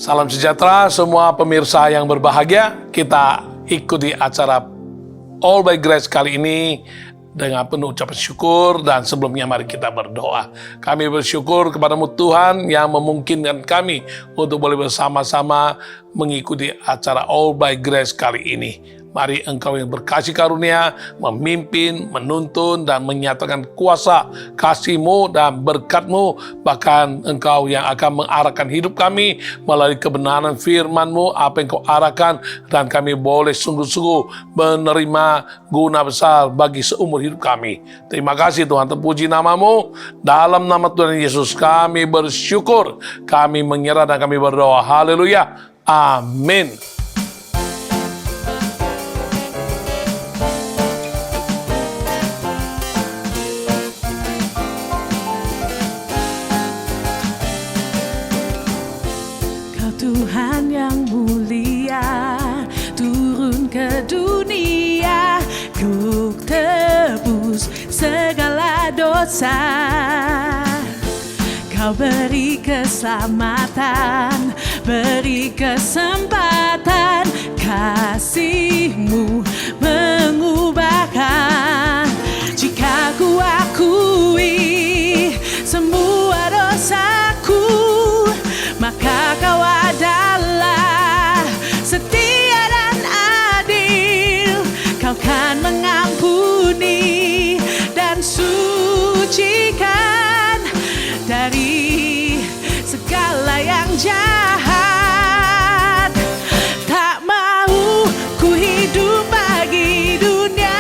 Salam sejahtera semua pemirsa yang berbahagia. Kita ikuti acara All by Grace kali ini dengan penuh ucapan syukur, dan sebelumnya mari kita berdoa. Kami bersyukur kepadamu Tuhan yang memungkinkan kami untuk boleh bersama-sama mengikuti acara All by Grace kali ini. Mari Engkau yang berkasih karunia memimpin, menuntun, dan menyatakan kuasa kasih-Mu dan berkat-Mu. Bahkan Engkau yang akan mengarahkan hidup kami melalui kebenaran firman-Mu, apa yang Kau arahkan, dan kami boleh sungguh-sungguh menerima guna besar bagi seumur hidup kami. Terima kasih Tuhan, terpuji nama-Mu. Dalam nama Tuhan Yesus kami bersyukur, kami menyerah dan kami berdoa. Haleluya. Amin. Tuhan yang mulia turun ke dunia untuk tebus segala dosa. Kau beri keselamatan, beri kesempatan, kasih-Mu mengubahkan. Jika ku akui semua dosaku, maka Kau adalah setia dan adil. Kau kan mengampuni dan sucikan dari segala yang jahat. Tak mau ku hidup bagi dunia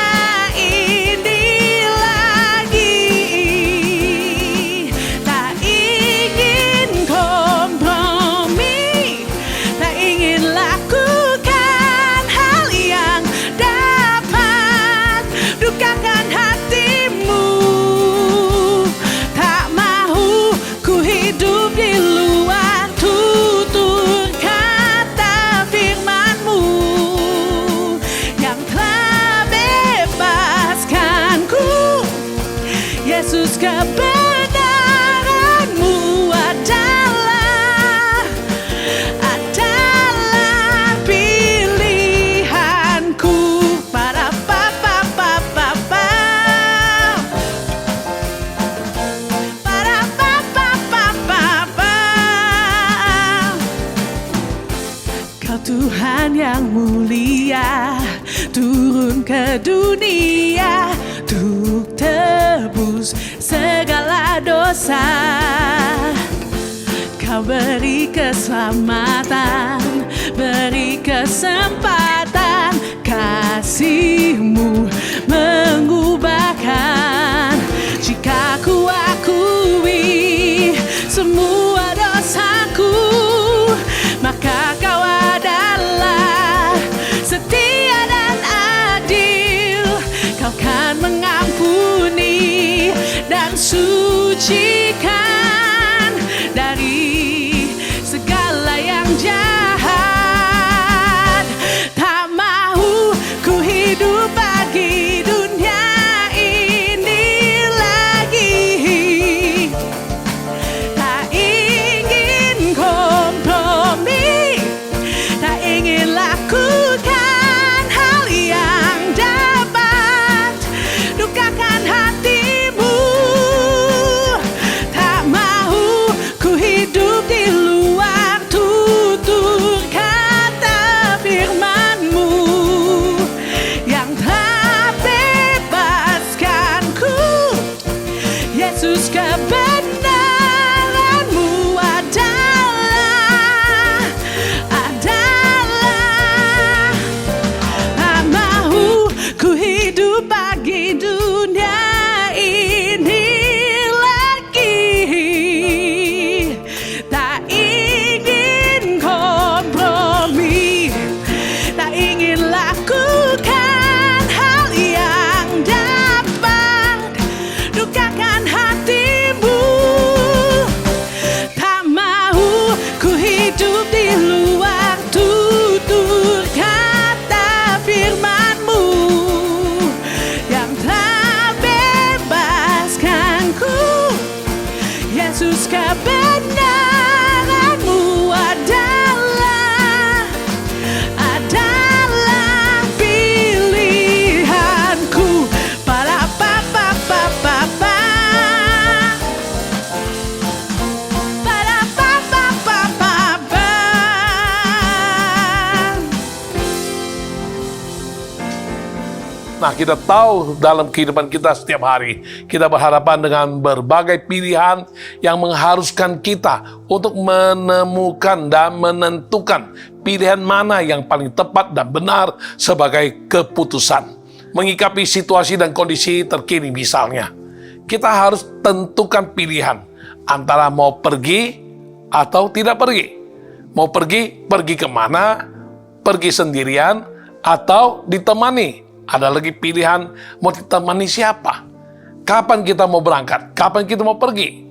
ini lagi. Tak ingin kompromi, tak ingin lakukan hal yang dapat dukakan hatimu. Tak mau ku hidup di luar tutur kata firman-Mu yang telah bebaskanku. Yesus, kebenaran-Mu adalah pilihanku. Para papa papa para papa papa. Kau Tuhan yang mulia turun ke dunia untuk tebus segala dosa. Kau beri keselamatan, beri kesempatan, kasih-Mu mengubahkan. Jika ku akui semua dosaku, maka Kau adalah setia dan adil. Kau kan mengampuni dan sucikan dari segala yang jahat. Tak mau ku hidup bagi dunia ini lagi. Tak ingin kompromi, tak ingin lakukan hal yang dapat dukakan hatimu. Tak mau ku hidup di luar tutur kata firman-Mu yang telah bebaskanku. Yesus, kebenaran-Mu adalah tak mau ku hidup bagi dunia ini lagi. Tak ingin kompromi, tak ingin lakukan hal yang dapat dukakan hatimu. Tak mau ku hidup di luar tutur kata firman-Mu yang telah bebaskanku. Yesus, kebenaran-Mu adalah Nah, kita tahu dalam kehidupan kita setiap hari, kita berhadapan dengan berbagai pilihan yang mengharuskan kita untuk menemukan dan menentukan pilihan mana yang paling tepat dan benar sebagai keputusan. Mengikapi situasi dan kondisi terkini misalnya, kita harus tentukan pilihan antara mau pergi atau tidak pergi. Mau pergi kemana, pergi sendirian, atau ditemani. Ada lagi pilihan mau ditemani siapa. Kapan kita mau berangkat, kapan kita mau pergi.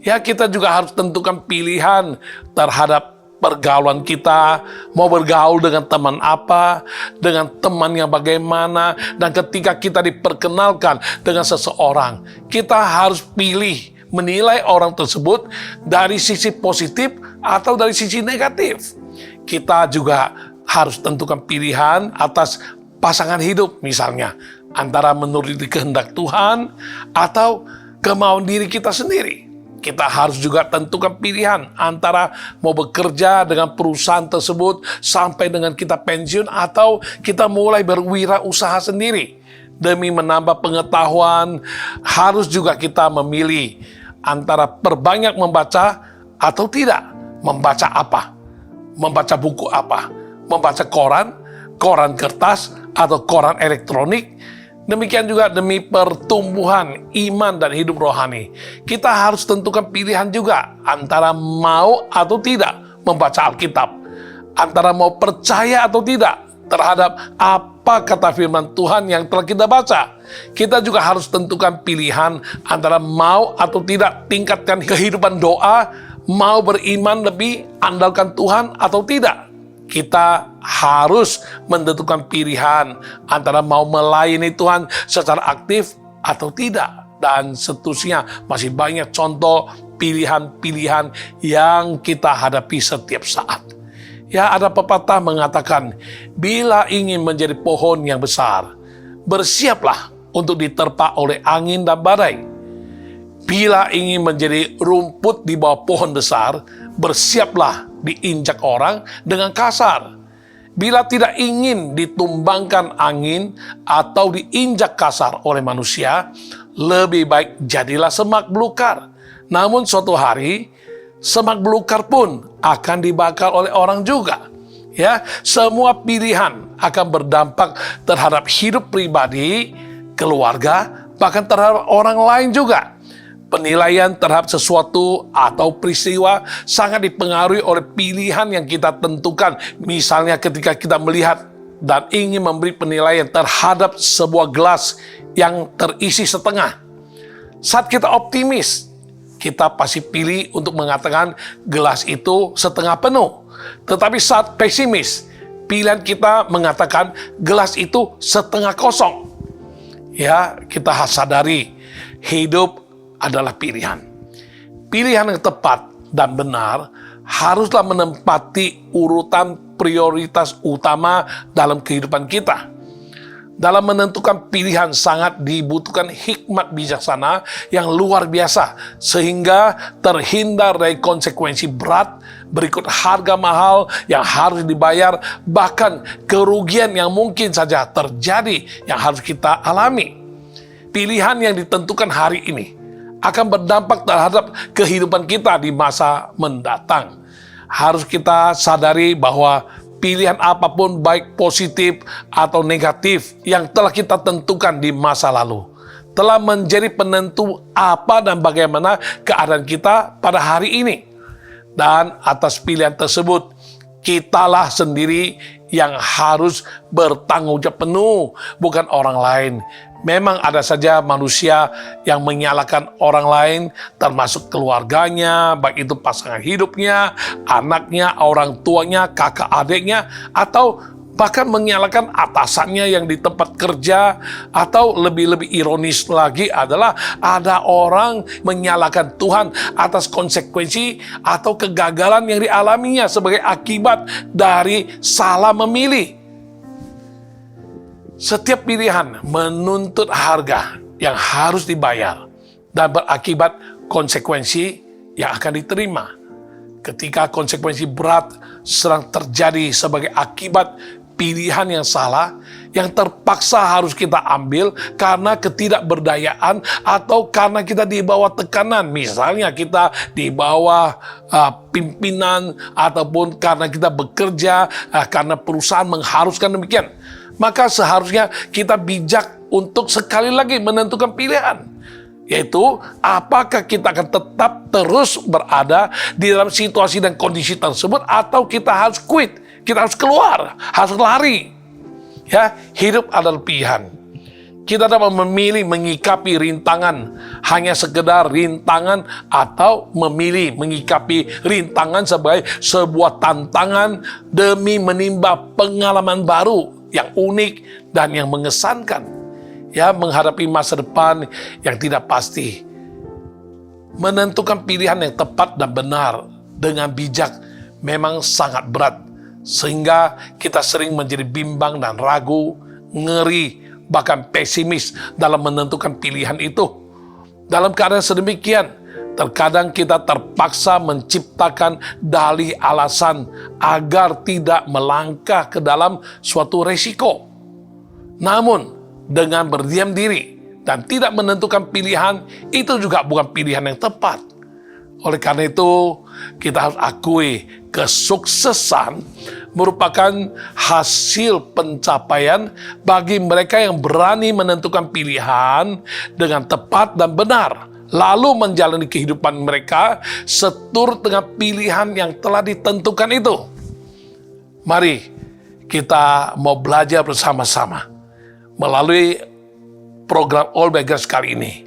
Ya, kita juga harus tentukan pilihan terhadap pergaulan kita, mau bergaul dengan teman apa, dengan teman yang bagaimana, dan ketika kita diperkenalkan dengan seseorang, kita harus pilih menilai orang tersebut dari sisi positif atau dari sisi negatif. Kita juga harus tentukan pilihan atas pasangan hidup misalnya, antara menuruti kehendak Tuhan atau kemauan diri kita sendiri. Kita harus juga tentukan pilihan antara mau bekerja dengan perusahaan tersebut sampai dengan kita pensiun atau kita mulai berwirausaha sendiri. Demi menambah pengetahuan, harus juga kita memilih antara perbanyak membaca atau tidak. Membaca apa? Membaca buku apa? Membaca koran kertas atau koran elektronik. Demikian juga demi pertumbuhan iman dan hidup rohani. Kita harus tentukan pilihan juga antara mau atau tidak membaca Alkitab. Antara mau percaya atau tidak terhadap apa kata firman Tuhan yang telah kita baca. Kita juga harus tentukan pilihan antara mau atau tidak tingkatkan kehidupan doa, mau beriman lebih, andalkan Tuhan atau tidak. Kita harus menentukan pilihan antara mau melayani Tuhan secara aktif atau tidak. Dan seterusnya, masih banyak contoh pilihan-pilihan yang kita hadapi setiap saat. Ya, ada pepatah mengatakan, bila ingin menjadi pohon yang besar, bersiaplah untuk diterpa oleh angin dan badai. Bila ingin menjadi rumput di bawah pohon besar, bersiaplah diinjak orang dengan kasar. Bila tidak ingin ditumbangkan angin atau diinjak kasar oleh manusia, lebih baik jadilah semak belukar. Namun suatu hari, semak belukar pun akan dibakar oleh orang juga. Ya, semua pilihan akan berdampak terhadap hidup pribadi, keluarga, bahkan terhadap orang lain juga. Penilaian terhadap sesuatu atau peristiwa sangat dipengaruhi oleh pilihan yang kita tentukan. Misalnya ketika kita melihat dan ingin memberi penilaian terhadap sebuah gelas yang terisi setengah. Saat kita optimis, kita pasti pilih untuk mengatakan gelas itu setengah penuh. Tetapi saat pesimis, pilihan kita mengatakan gelas itu setengah kosong. Ya, kita harus sadari hidup adalah pilihan. Pilihan yang tepat dan benar haruslah menempati urutan prioritas utama dalam kehidupan kita. Dalam menentukan pilihan sangat dibutuhkan hikmat bijaksana yang luar biasa, sehingga terhindar dari konsekuensi berat, berikut harga mahal yang harus dibayar, bahkan kerugian yang mungkin saja terjadi yang harus kita alami. Pilihan yang ditentukan hari ini akan berdampak terhadap kehidupan kita di masa mendatang. Harus kita sadari bahwa pilihan apapun baik positif atau negatif yang telah kita tentukan di masa lalu telah menjadi penentu apa dan bagaimana keadaan kita pada hari ini. Dan atas pilihan tersebut, kitalah sendiri yang harus bertanggung jawab penuh, bukan orang lain. Memang ada saja manusia yang menyalahkan orang lain, termasuk keluarganya, baik itu pasangan hidupnya, anaknya, orang tuanya, kakak adiknya, atau bahkan menyalahkan atasannya yang di tempat kerja, atau lebih-lebih ironis lagi adalah ada orang menyalahkan Tuhan atas konsekuensi atau kegagalan yang dialaminya sebagai akibat dari salah memilih. Setiap pilihan menuntut harga yang harus dibayar dan berakibat konsekuensi yang akan diterima. Ketika konsekuensi berat sedang terjadi sebagai akibat pilihan yang salah, yang terpaksa harus kita ambil karena ketidakberdayaan atau karena kita di bawah tekanan. Misalnya kita di bawah pimpinan ataupun karena kita bekerja, karena perusahaan mengharuskan demikian. Maka seharusnya kita bijak untuk sekali lagi menentukan pilihan. Yaitu, apakah kita akan tetap terus berada di dalam situasi dan kondisi tersebut atau kita harus quit, kita harus keluar, harus lari. Ya, hidup adalah pilihan. Kita dapat memilih mengikapi rintangan hanya sekedar rintangan atau memilih mengikapi rintangan sebagai sebuah tantangan demi menimba pengalaman baru yang unik dan yang mengesankan. Ya, menghadapi masa depan yang tidak pasti. Menentukan pilihan yang tepat dan benar dengan bijak memang sangat berat. Sehingga kita sering menjadi bimbang dan ragu, ngeri, bahkan pesimis dalam menentukan pilihan itu. Dalam keadaan sedemikian, terkadang kita terpaksa menciptakan dalih alasan agar tidak melangkah ke dalam suatu resiko. Namun, dengan berdiam diri dan tidak menentukan pilihan, itu juga bukan pilihan yang tepat. Oleh karena itu, kita harus akui kesuksesan merupakan hasil pencapaian bagi mereka yang berani menentukan pilihan dengan tepat dan benar, lalu menjalani kehidupan mereka seturut dengan pilihan yang telah ditentukan itu. Mari kita mau belajar bersama-sama. Melalui program All by Grace kali ini,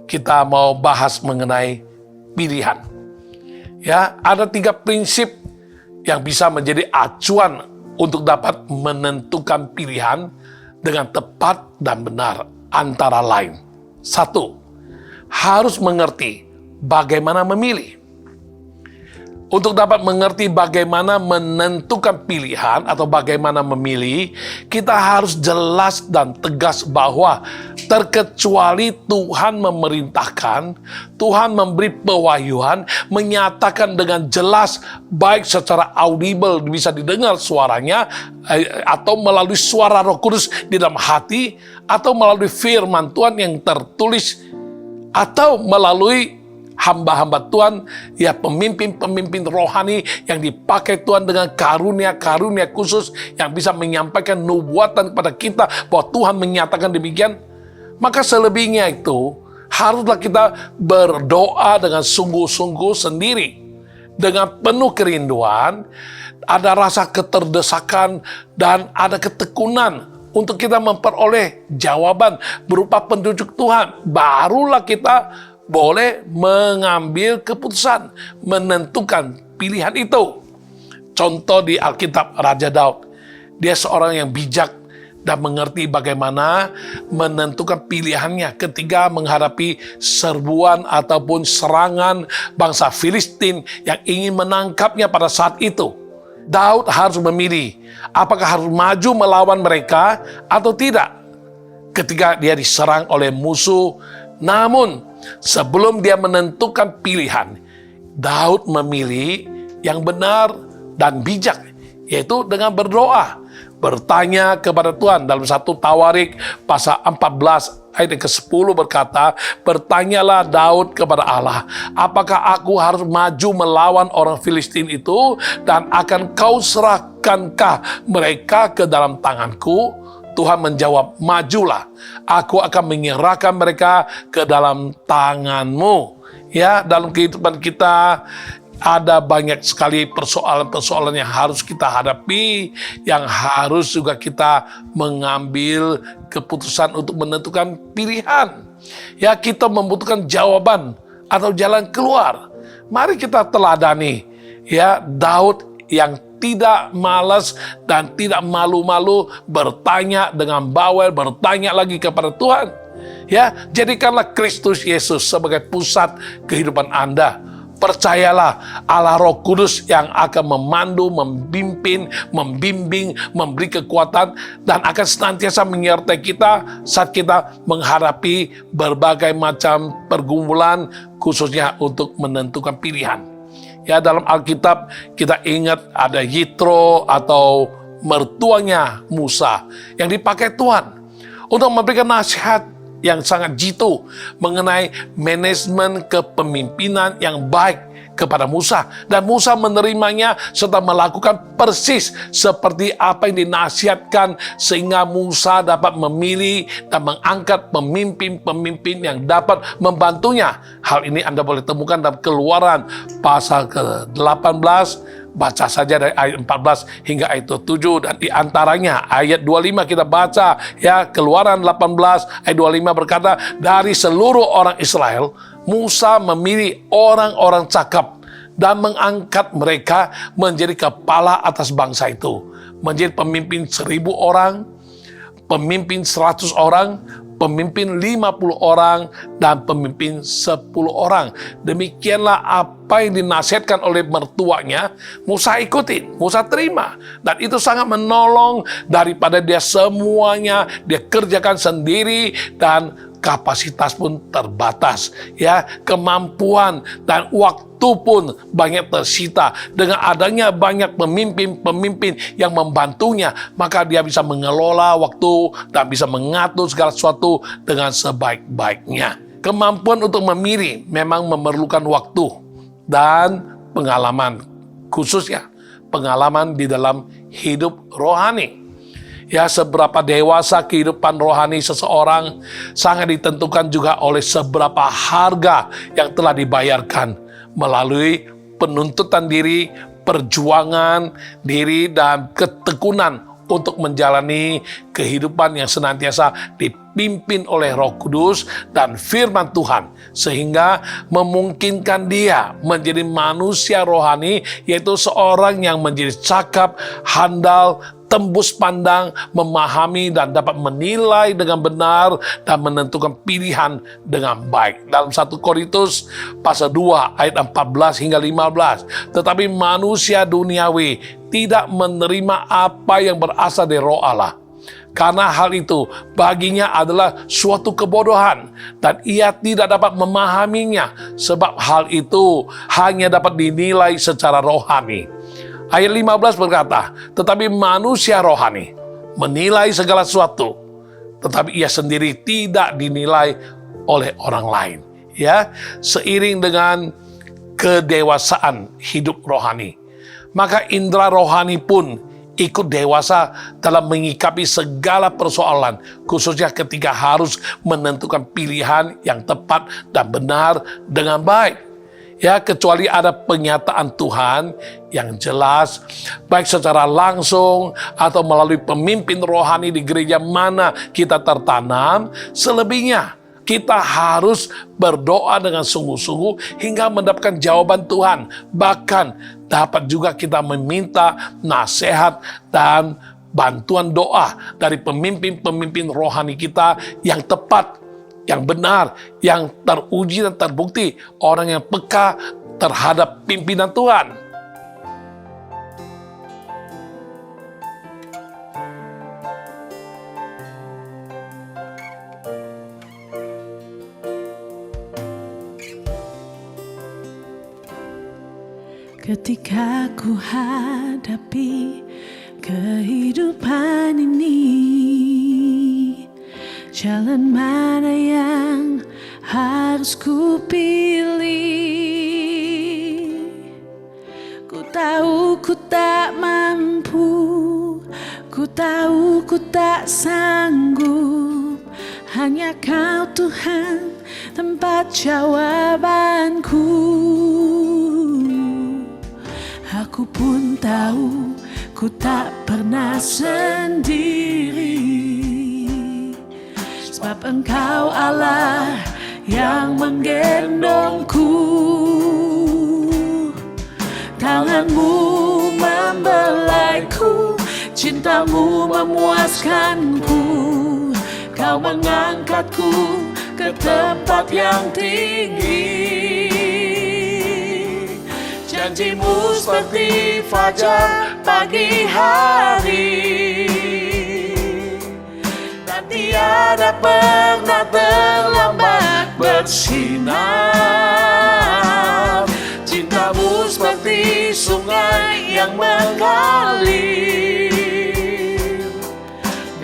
kita mau bahas mengenai pilihan. Ya, ada 3 prinsip yang bisa menjadi acuan untuk dapat menentukan pilihan dengan tepat dan benar, antara lain. 1, harus mengerti bagaimana memilih. Untuk dapat mengerti bagaimana menentukan pilihan atau bagaimana memilih, kita harus jelas dan tegas bahwa terkecuali Tuhan memerintahkan, Tuhan memberi pewahyuan, menyatakan dengan jelas, baik secara audible bisa didengar suaranya, atau melalui suara Roh Kudus di dalam hati, atau melalui firman Tuhan yang tertulis, atau melalui hamba-hamba Tuhan, ya pemimpin-pemimpin rohani yang dipakai Tuhan dengan karunia-karunia khusus yang bisa menyampaikan nubuatan kepada kita bahwa Tuhan menyatakan demikian. Maka selebihnya itu haruslah kita berdoa dengan sungguh-sungguh sendiri, dengan penuh kerinduan, ada rasa keterdesakan dan ada ketekunan untuk kita memperoleh jawaban berupa petunjuk Tuhan. Barulah kita boleh mengambil keputusan, menentukan pilihan itu. Contoh di Alkitab, Raja Daud. Dia seorang yang bijak dan mengerti bagaimana menentukan pilihannya ketika menghadapi serbuan ataupun serangan bangsa Filistin yang ingin menangkapnya pada saat itu. Daud harus memilih apakah harus maju melawan mereka atau tidak ketika dia diserang oleh musuh. Namun sebelum dia menentukan pilihan, Daud memilih yang benar dan bijak, yaitu dengan berdoa, bertanya kepada Tuhan. Dalam 1 Tawarik pasal 14 ayat ke-10 berkata, bertanyalah Daud kepada Allah, apakah aku harus maju melawan orang Filistin itu, dan akan kau serahkankah mereka ke dalam tanganku? Tuhan menjawab, majulah, aku akan menyerahkan mereka ke dalam tanganmu. Ya, dalam kehidupan kita ada banyak sekali persoalan-persoalan yang harus kita hadapi, yang harus juga kita mengambil keputusan untuk menentukan pilihan. Ya, kita membutuhkan jawaban atau jalan keluar. Mari kita teladani, ya, Daud yang tidak malas dan tidak malu-malu bertanya dengan bawel, bertanya lagi kepada Tuhan. Ya, jadikanlah Kristus Yesus sebagai pusat kehidupan Anda. Percayalah Allah Roh Kudus yang akan memandu, membimbing, memberi kekuatan, dan akan senantiasa menyertai kita saat kita menghadapi berbagai macam pergumulan, khususnya untuk menentukan pilihan. Ya, dalam Alkitab kita ingat ada Yitro atau mertuanya Musa yang dipakai Tuhan untuk memberikan nasihat yang sangat jitu mengenai manajemen kepemimpinan yang baik kepada Musa. Dan Musa menerimanya serta melakukan persis seperti apa yang dinasihatkan, sehingga Musa dapat memilih dan mengangkat pemimpin-pemimpin yang dapat membantunya. Hal ini Anda boleh temukan dalam Keluaran pasal ke-18. Baca saja dari ayat 14 hingga ayat 7, dan di antaranya ayat 25 kita baca ya, Keluaran 18 ayat 25 berkata, dari seluruh orang Israel Musa memilih orang-orang cakap dan mengangkat mereka menjadi kepala atas bangsa itu, menjadi pemimpin 1.000 orang, pemimpin 100 orang, pemimpin 50 orang, dan pemimpin 10 orang. Demikianlah apa yang dinasihatkan oleh mertuanya, Musa ikutin, Musa terima. Dan itu sangat menolong daripada dia semuanya dia kerjakan sendiri, dan kapasitas pun terbatas, ya, kemampuan dan waktu pun banyak tersita. Dengan adanya banyak pemimpin-pemimpin yang membantunya, maka dia bisa mengelola waktu dan bisa mengatur segala sesuatu dengan sebaik-baiknya. Kemampuan untuk memilih memang memerlukan waktu dan pengalaman, khususnya pengalaman di dalam hidup rohani. Ya, seberapa dewasa kehidupan rohani seseorang sangat ditentukan juga oleh seberapa harga yang telah dibayarkan melalui penuntutan diri, perjuangan diri, dan ketekunan untuk menjalani kehidupan yang senantiasa dipimpin oleh Roh Kudus dan firman Tuhan, sehingga memungkinkan dia menjadi manusia rohani, yaitu seorang yang menjadi cakap, handal, tembus pandang, memahami dan dapat menilai dengan benar dan menentukan pilihan dengan baik. Dalam 1 Korintus pasal 2 ayat 14 hingga 15, tetapi manusia duniawi tidak menerima apa yang berasal dari Roh Allah, karena hal itu baginya adalah suatu kebodohan, dan ia tidak dapat memahaminya, sebab hal itu hanya dapat dinilai secara rohani. Ayat 15 berkata, tetapi manusia rohani menilai segala sesuatu, tetapi ia sendiri tidak dinilai oleh orang lain. Ya, seiring dengan kedewasaan hidup rohani, maka indera rohani pun ikut dewasa dalam mengikapi segala persoalan, khususnya ketika harus menentukan pilihan yang tepat dan benar dengan baik. Ya, kecuali ada penyataan Tuhan yang jelas, baik secara langsung atau melalui pemimpin rohani di gereja mana kita tertanam. Selebihnya kita harus berdoa dengan sungguh-sungguh hingga mendapatkan jawaban Tuhan. Bahkan dapat juga kita meminta nasihat dan bantuan doa dari pemimpin-pemimpin rohani kita yang tepat, yang benar, yang teruji dan terbukti, orang yang peka terhadap pimpinan Tuhan. Ketika ku hadapi kehidupan ini, jalan mana yang harus ku pilih? Ku tahu ku tak mampu, ku tahu ku tak sanggup. Hanya Kau Tuhan tempat jawabanku. Aku pun tahu ku tak pernah sendiri, sebab Engkau Allah yang menggendongku. Tangan-Mu membelaiku, cinta-Mu memuaskanku. Kau mengangkatku ke tempat yang tinggi. Janji-Mu seperti fajar pagi hari, dan tiada pernah terlambat bersinar. Cinta-Mu seperti sungai yang mengalir,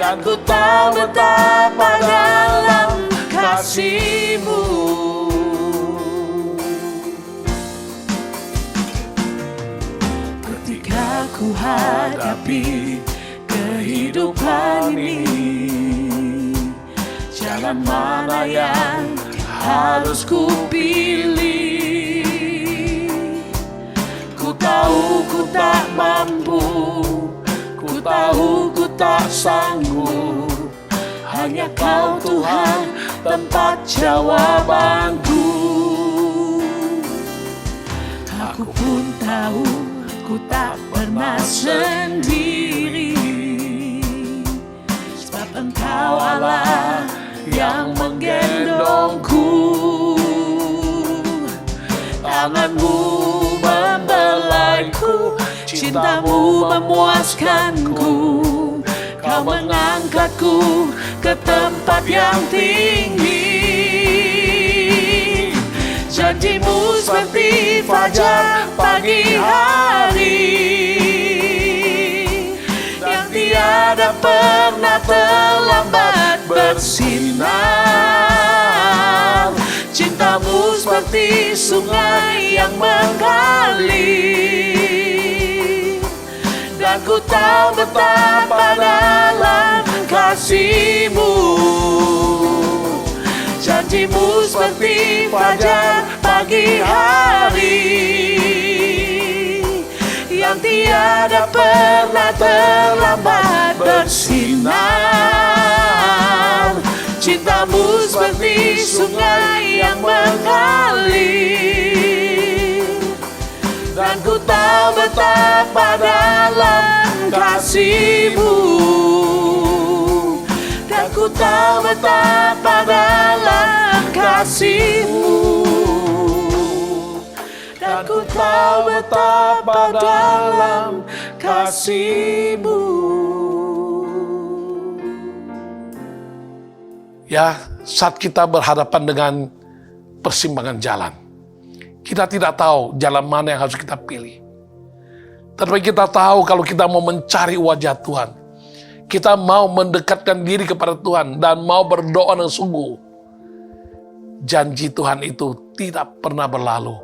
dan ku tahu betapa dalam kasih-Mu. Ketika ku hadapi kehidupan ini, jalan mana yang harus ku pilih? Ku tahu ku tak mampu, ku tahu ku tak sanggup. Hanya Kau Tuhan tempat jawabanku. Aku pun tahu ku tak pernah sendiri, sebab Engkau Allah yang menggendongku. Tangan-Mu membelaiku, cinta-Mu memuaskanku. Kau mengangkatku ke tempat yang tinggi. Janji-Mu seperti fajar pagi hari, yang tiada pernah terlambat bersinar. Cinta-Mu seperti sungai yang mengalir, dan ku tahu betapa dalam kasih-Mu. Janji-Mu seperti fajar pagi hari, yang tiada pernah terlambat bersinar. Cinta-Mu seperti sungai yang mengalir, dan ku tahu betapa dalam kasih-Mu. Dan ku tahu betapa dalam kasih-Mu. Dan ku tahu betapa dalam kasih-Mu. Ya, saat kita berhadapan dengan persimpangan jalan, kita tidak tahu jalan mana yang harus kita pilih. Tapi kita tahu kalau kita mau mencari wajah Tuhan, kita mau mendekatkan diri kepada Tuhan dan mau berdoa dengan sungguh, janji Tuhan itu tidak pernah berlalu.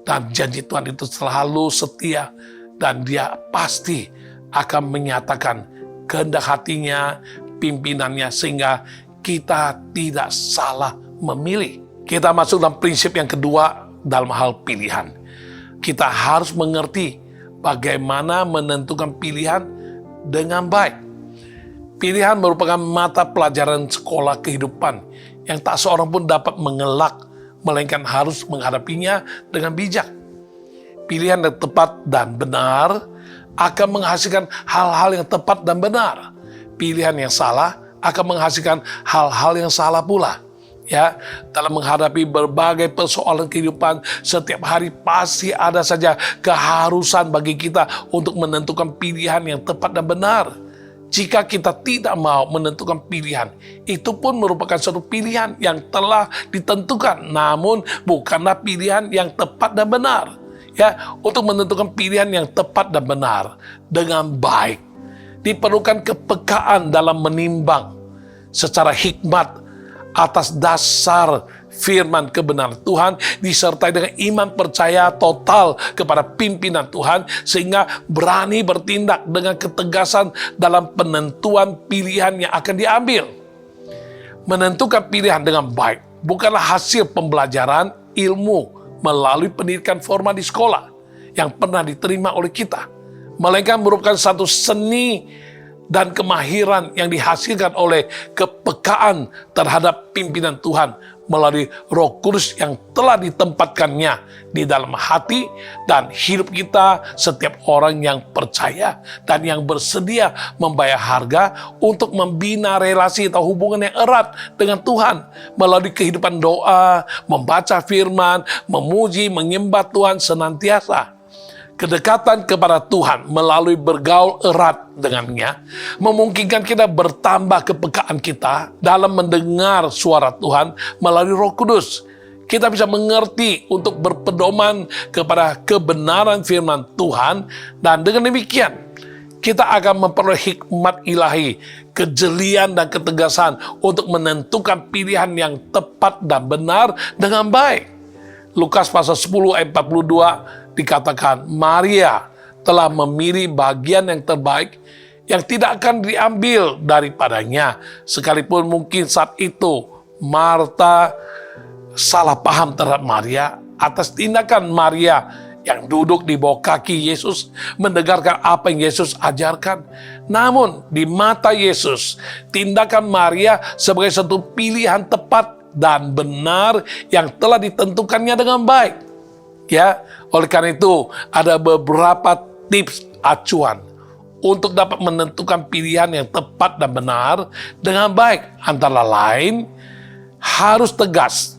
Dan janji Tuhan itu selalu setia, dan Dia pasti akan menyatakan kehendak hatinya, pimpinannya, sehingga kita tidak salah memilih. Kita masuk dalam prinsip yang kedua dalam hal pilihan. Kita harus mengerti bagaimana menentukan pilihan dengan baik. Pilihan merupakan mata pelajaran sekolah kehidupan yang tak seorang pun dapat mengelak, melainkan harus menghadapinya dengan bijak. Pilihan yang tepat dan benar akan menghasilkan hal-hal yang tepat dan benar. Pilihan yang salah akan menghasilkan hal-hal yang salah pula. Ya, dalam menghadapi berbagai persoalan kehidupan setiap hari pasti ada saja keharusan bagi kita untuk menentukan pilihan yang tepat dan benar. Jika kita tidak mau menentukan pilihan, itu pun merupakan suatu pilihan yang telah ditentukan, namun bukanlah pilihan yang tepat dan benar. Ya, untuk menentukan pilihan yang tepat dan benar dengan baik, diperlukan kepekaan dalam menimbang secara hikmat atas dasar firman kebenaran Tuhan, disertai dengan iman percaya total kepada pimpinan Tuhan, sehingga berani bertindak dengan ketegasan dalam penentuan pilihan yang akan diambil. Menentukan pilihan dengan baik bukanlah hasil pembelajaran ilmu melalui pendidikan formal di sekolah yang pernah diterima oleh kita, melainkan merupakan satu seni dan kemahiran yang dihasilkan oleh kepekaan terhadap pimpinan Tuhan melalui Roh Kudus yang telah ditempatkannya di dalam hati dan hidup kita setiap orang yang percaya dan yang bersedia membayar harga untuk membina relasi atau hubungan yang erat dengan Tuhan melalui kehidupan doa, membaca firman, memuji, menyembah Tuhan senantiasa. Kedekatan kepada Tuhan melalui bergaul erat dengannya memungkinkan kita bertambah kepekaan kita dalam mendengar suara Tuhan melalui Roh Kudus. Kita bisa mengerti untuk berpedoman kepada kebenaran firman Tuhan, dan dengan demikian kita akan memperoleh hikmat ilahi, kejelian dan ketegasan untuk menentukan pilihan yang tepat dan benar dengan baik. Lukas pasal 10 ayat 42 dikatakan, Maria telah memilih bagian yang terbaik yang tidak akan diambil daripadanya. Sekalipun mungkin saat itu Marta salah paham terhadap Maria atas tindakan Maria yang duduk di bawah kaki Yesus, mendengarkan apa yang Yesus ajarkan. Namun di mata Yesus, tindakan Maria sebagai satu pilihan tepat dan benar yang telah ditentukannya dengan baik. Ya, oleh karena itu ada beberapa tips acuan untuk dapat menentukan pilihan yang tepat dan benar dengan baik. Antara lain, harus tegas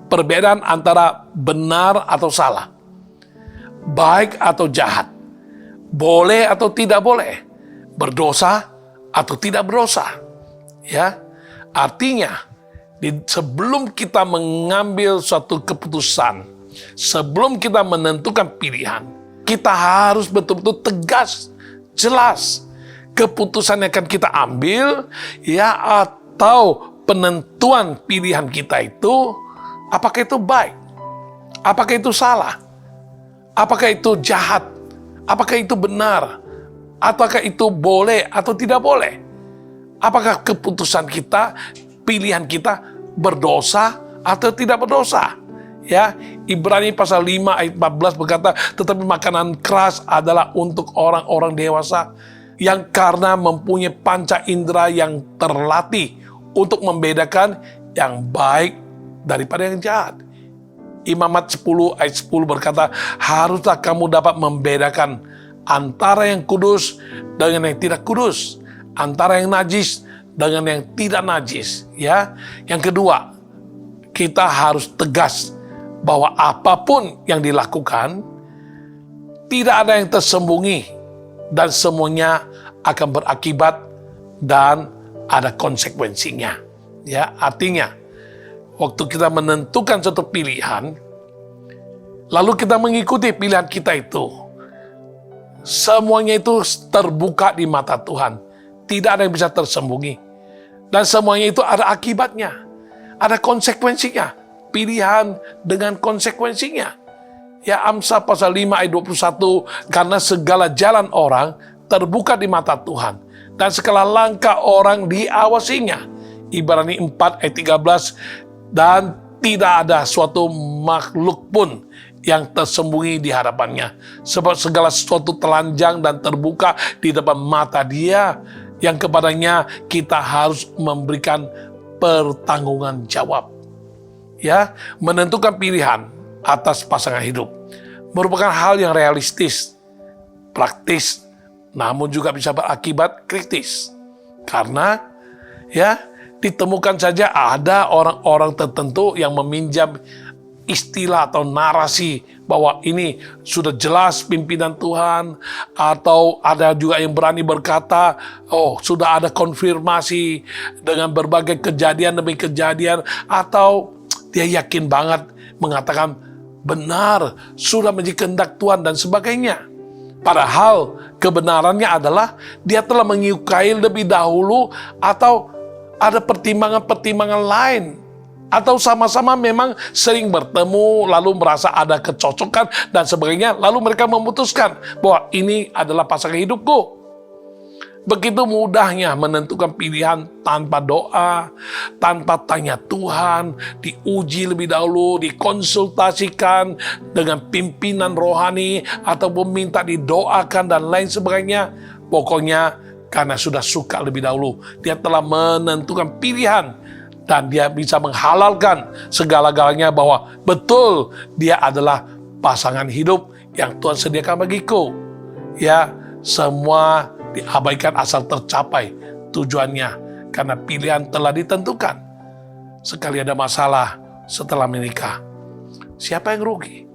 perbedaan antara benar atau salah, baik atau jahat, boleh atau tidak boleh, berdosa atau tidak berdosa. Ya, artinya sebelum kita mengambil suatu keputusan, sebelum kita menentukan pilihan, kita harus betul-betul tegas, jelas keputusan yang akan kita ambil, ya, atau penentuan pilihan kita itu, apakah itu baik, apakah itu salah, apakah itu jahat, apakah itu benar, apakah itu boleh atau tidak boleh, apakah keputusan kita, pilihan kita berdosa atau tidak berdosa. Ya, Ibrani pasal 5 ayat 14 berkata, tetapi makanan keras adalah untuk orang-orang dewasa yang karena mempunyai panca indera yang terlatih untuk membedakan yang baik daripada yang jahat. Imamat 10 ayat 10 berkata, haruslah kamu dapat membedakan antara yang kudus dengan yang tidak kudus, antara yang najis dengan yang tidak najis. Ya, yang kedua, kita harus tegas bahwa apapun yang dilakukan tidak ada yang tersembunyi dan semuanya akan berakibat dan ada konsekuensinya. Ya, artinya waktu kita menentukan satu pilihan, lalu kita mengikuti pilihan kita itu, semuanya itu terbuka di mata Tuhan. Tidak ada yang bisa tersembunyi. Dan semuanya itu ada akibatnya. Ada konsekuensinya. Pilihan dengan konsekuensinya. Ya, Amsal pasal 5 ayat 21, karena segala jalan orang terbuka di mata Tuhan, dan segala langkah orang diawasinya. Ibrani 4 ayat 13, dan tidak ada suatu makhluk pun yang tersembunyi di hadapannya. Sebab segala sesuatu telanjang dan terbuka di depan mata Dia, yang kepadanya kita harus memberikan pertanggungan jawab. Ya, menentukan pilihan atas pasangan hidup merupakan hal yang realistis, praktis, namun juga bisa berakibat kritis. Karena ya, ditemukan saja ada orang-orang tertentu yang meminjam istilah atau narasi bahwa ini sudah jelas pimpinan Tuhan, atau ada juga yang berani berkata, oh sudah ada konfirmasi dengan berbagai kejadian demi kejadian, atau dia yakin banget mengatakan benar sudah menjadi kehendak Tuhan dan sebagainya. Padahal kebenarannya adalah dia telah menyukai lebih dahulu, atau ada pertimbangan-pertimbangan lain, atau sama-sama memang sering bertemu lalu merasa ada kecocokan dan sebagainya, lalu mereka memutuskan bahwa ini adalah pasangan hidupku. Begitu mudahnya menentukan pilihan tanpa doa, tanpa tanya Tuhan, diuji lebih dahulu, dikonsultasikan dengan pimpinan rohani, ataupun minta didoakan dan lain sebagainya. Pokoknya karena sudah suka lebih dahulu, dia telah menentukan pilihan dan dia bisa menghalalkan segala-galanya bahwa betul dia adalah pasangan hidup yang Tuhan sediakan bagiku. Ya, semua diabaikan asal tercapai tujuannya karena pilihan telah ditentukan. Sekali ada masalah setelah menikah, siapa yang rugi?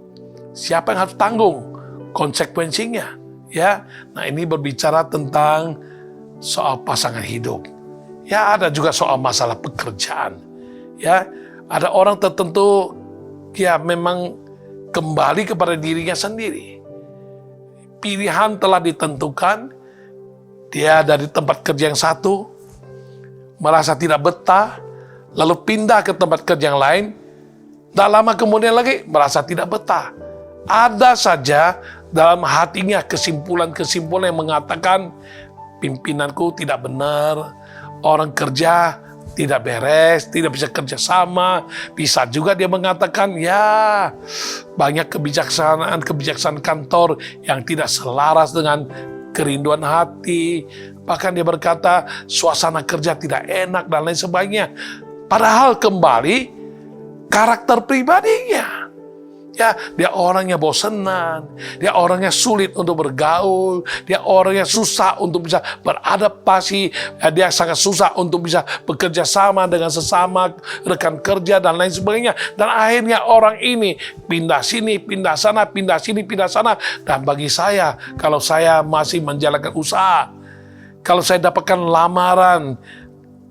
Siapa yang harus tanggung konsekuensinya? Ya, nah ini berbicara tentang soal pasangan hidup. Ya, ada juga soal masalah pekerjaan. Ya, ada orang tertentu ya memang kembali kepada dirinya sendiri. Pilihan telah ditentukan, Dia dari tempat kerja yang satu, merasa tidak betah, lalu pindah ke tempat kerja yang lain, tak lama kemudian lagi merasa tidak betah. Ada saja dalam hatinya kesimpulan-kesimpulan yang mengatakan, pimpinanku tidak benar, orang kerja tidak beres, tidak bisa kerja sama. Bisa juga dia mengatakan, ya banyak kebijaksanaan kantor yang tidak selaras dengan kerinduan hati. Bahkan dia berkata, suasana kerja tidak enak dan lain sebagainya. Padahal kembali karakter pribadinya. Ya, dia orangnya bosenan, dia orangnya sulit untuk bergaul, dia orangnya susah untuk bisa beradaptasi, dia sangat susah untuk bisa bekerja sama dengan sesama rekan kerja dan lain sebagainya. Dan akhirnya orang ini pindah sini, pindah sana, pindah sini, pindah sana. Dan bagi saya, kalau saya masih menjalankan usaha, kalau saya dapatkan lamaran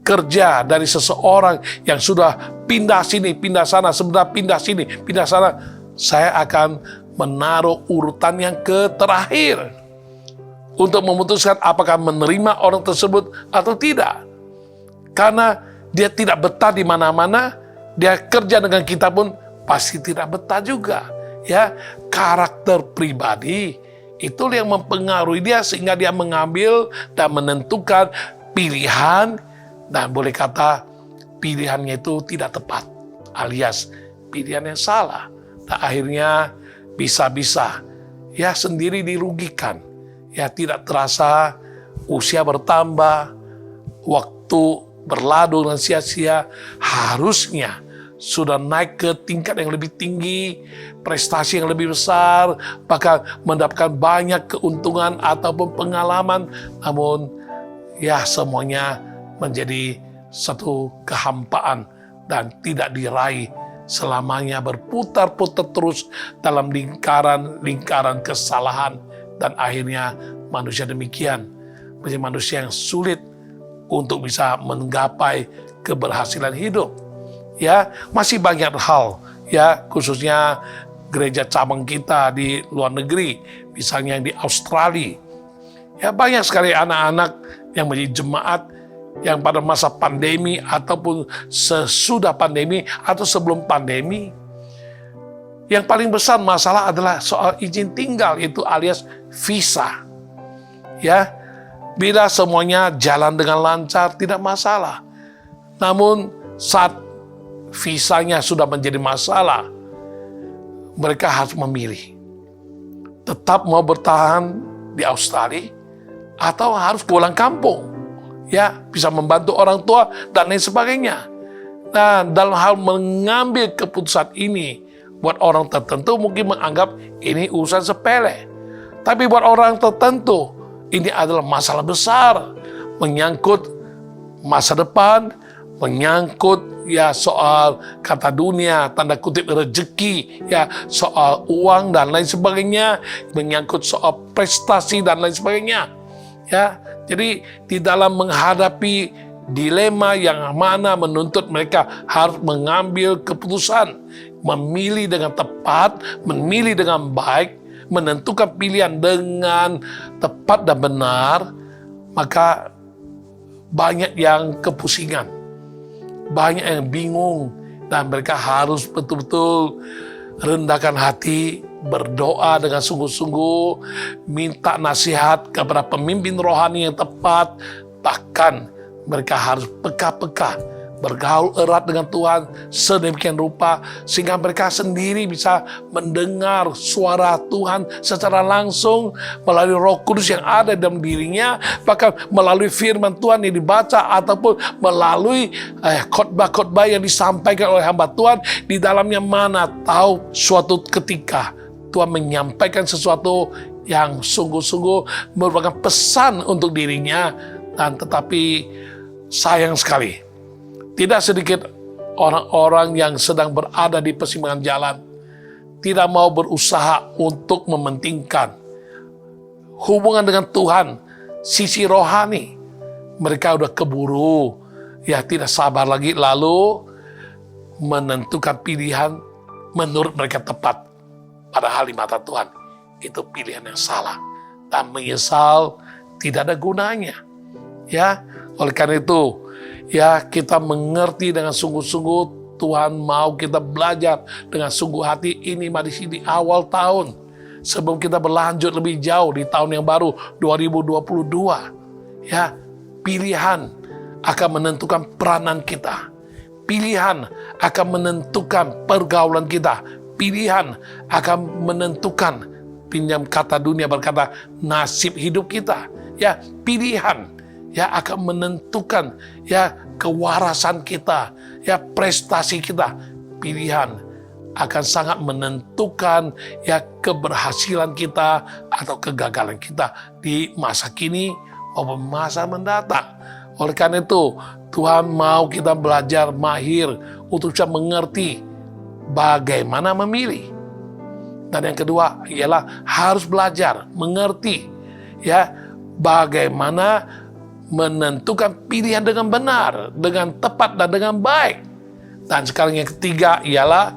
kerja dari seseorang yang sudah pindah sini, pindah sana, sebenarnya pindah sini, pindah sana, saya akan menaruh urutan yang terakhir untuk memutuskan apakah menerima orang tersebut atau tidak. Karena dia tidak betah di mana-mana, dia kerja dengan kita pun pasti tidak betah juga. Ya, karakter pribadi itu yang mempengaruhi dia sehingga dia mengambil dan menentukan pilihan, dan boleh kata pilihannya itu tidak tepat, alias pilihan yang salah. Nah, akhirnya bisa-bisa ya sendiri dirugikan. Ya, tidak terasa usia bertambah, waktu berlalu dengan sia-sia. Harusnya sudah naik ke tingkat yang lebih tinggi, prestasi yang lebih besar, bahkan mendapatkan banyak keuntungan ataupun pengalaman. Namun ya semuanya menjadi satu kehampaan dan tidak diraih. Selamanya berputar-putar terus dalam lingkaran kesalahan, dan akhirnya manusia demikian menjadi manusia yang sulit untuk bisa menggapai keberhasilan hidup. Ya, masih banyak hal ya, khususnya gereja cabang kita di luar negeri, misalnya di Australia. Ya, banyak sekali anak-anak yang menjadi jemaat yang pada masa pandemi ataupun sesudah pandemi atau sebelum pandemi, yang paling besar masalah adalah soal izin tinggal, itu alias visa. Ya, bila semuanya jalan dengan lancar tidak masalah. Namun saat visanya sudah menjadi masalah, mereka harus memilih tetap mau bertahan di Australia atau harus pulang kampung. Ya, bisa membantu orang tua dan lain sebagainya. Nah, dalam hal mengambil keputusan ini, buat orang tertentu mungkin menganggap ini urusan sepele. Tapi buat orang tertentu, ini adalah masalah besar. Menyangkut masa depan, menyangkut ya soal kata dunia, tanda kutip rezeki, ya soal uang dan lain sebagainya, menyangkut soal prestasi dan lain sebagainya. Ya, jadi di dalam menghadapi dilema yang mana menuntut mereka harus mengambil keputusan, memilih dengan tepat, memilih dengan baik, menentukan pilihan dengan tepat dan benar, maka banyak yang kepusingan, banyak yang bingung, dan mereka harus betul-betul rendahkan hati, berdoa dengan sungguh-sungguh, minta nasihat kepada pemimpin rohani yang tepat. Bahkan mereka harus peka-peka, bergaul erat dengan Tuhan sedemikian rupa sehingga mereka sendiri bisa mendengar suara Tuhan secara langsung melalui Roh Kudus yang ada dalam dirinya, bahkan melalui firman Tuhan yang dibaca ataupun melalui khotbah-khotbah yang disampaikan oleh hamba Tuhan. Di dalamnya mana tahu suatu ketika Tuhan menyampaikan sesuatu yang sungguh-sungguh merupakan pesan untuk dirinya, dan tetapi sayang sekali, tidak sedikit orang-orang yang sedang berada di persimpangan jalan, tidak mau berusaha untuk mementingkan hubungan dengan Tuhan, sisi rohani. Mereka udah keburu, ya tidak sabar lagi, lalu menentukan pilihan menurut mereka tepat. Padahal di mata Tuhan itu pilihan yang salah, dan menyesal tidak ada gunanya. Ya, oleh karena itu, ya kita mengerti dengan sungguh-sungguh. Tuhan mau kita belajar dengan sungguh hati ini di awal tahun. Sebelum kita berlanjut lebih jauh di tahun yang baru 2022. Ya, pilihan akan menentukan peranan kita. Pilihan akan menentukan pergaulan kita. Pilihan akan menentukan, pinjam kata dunia berkata, nasib hidup kita. Ya, pilihan ya akan menentukan ya kewarasan kita, ya prestasi kita. Pilihan akan sangat menentukan ya keberhasilan kita atau kegagalan kita di masa kini maupun masa mendatang. Oleh karena itu, Tuhan mau kita belajar mahir untuk bisa mengerti bagaimana memilih. Dan yang kedua ialah harus belajar mengerti ya bagaimana menentukan pilihan dengan benar, dengan tepat dan dengan baik. Dan sekarang yang ketiga ialah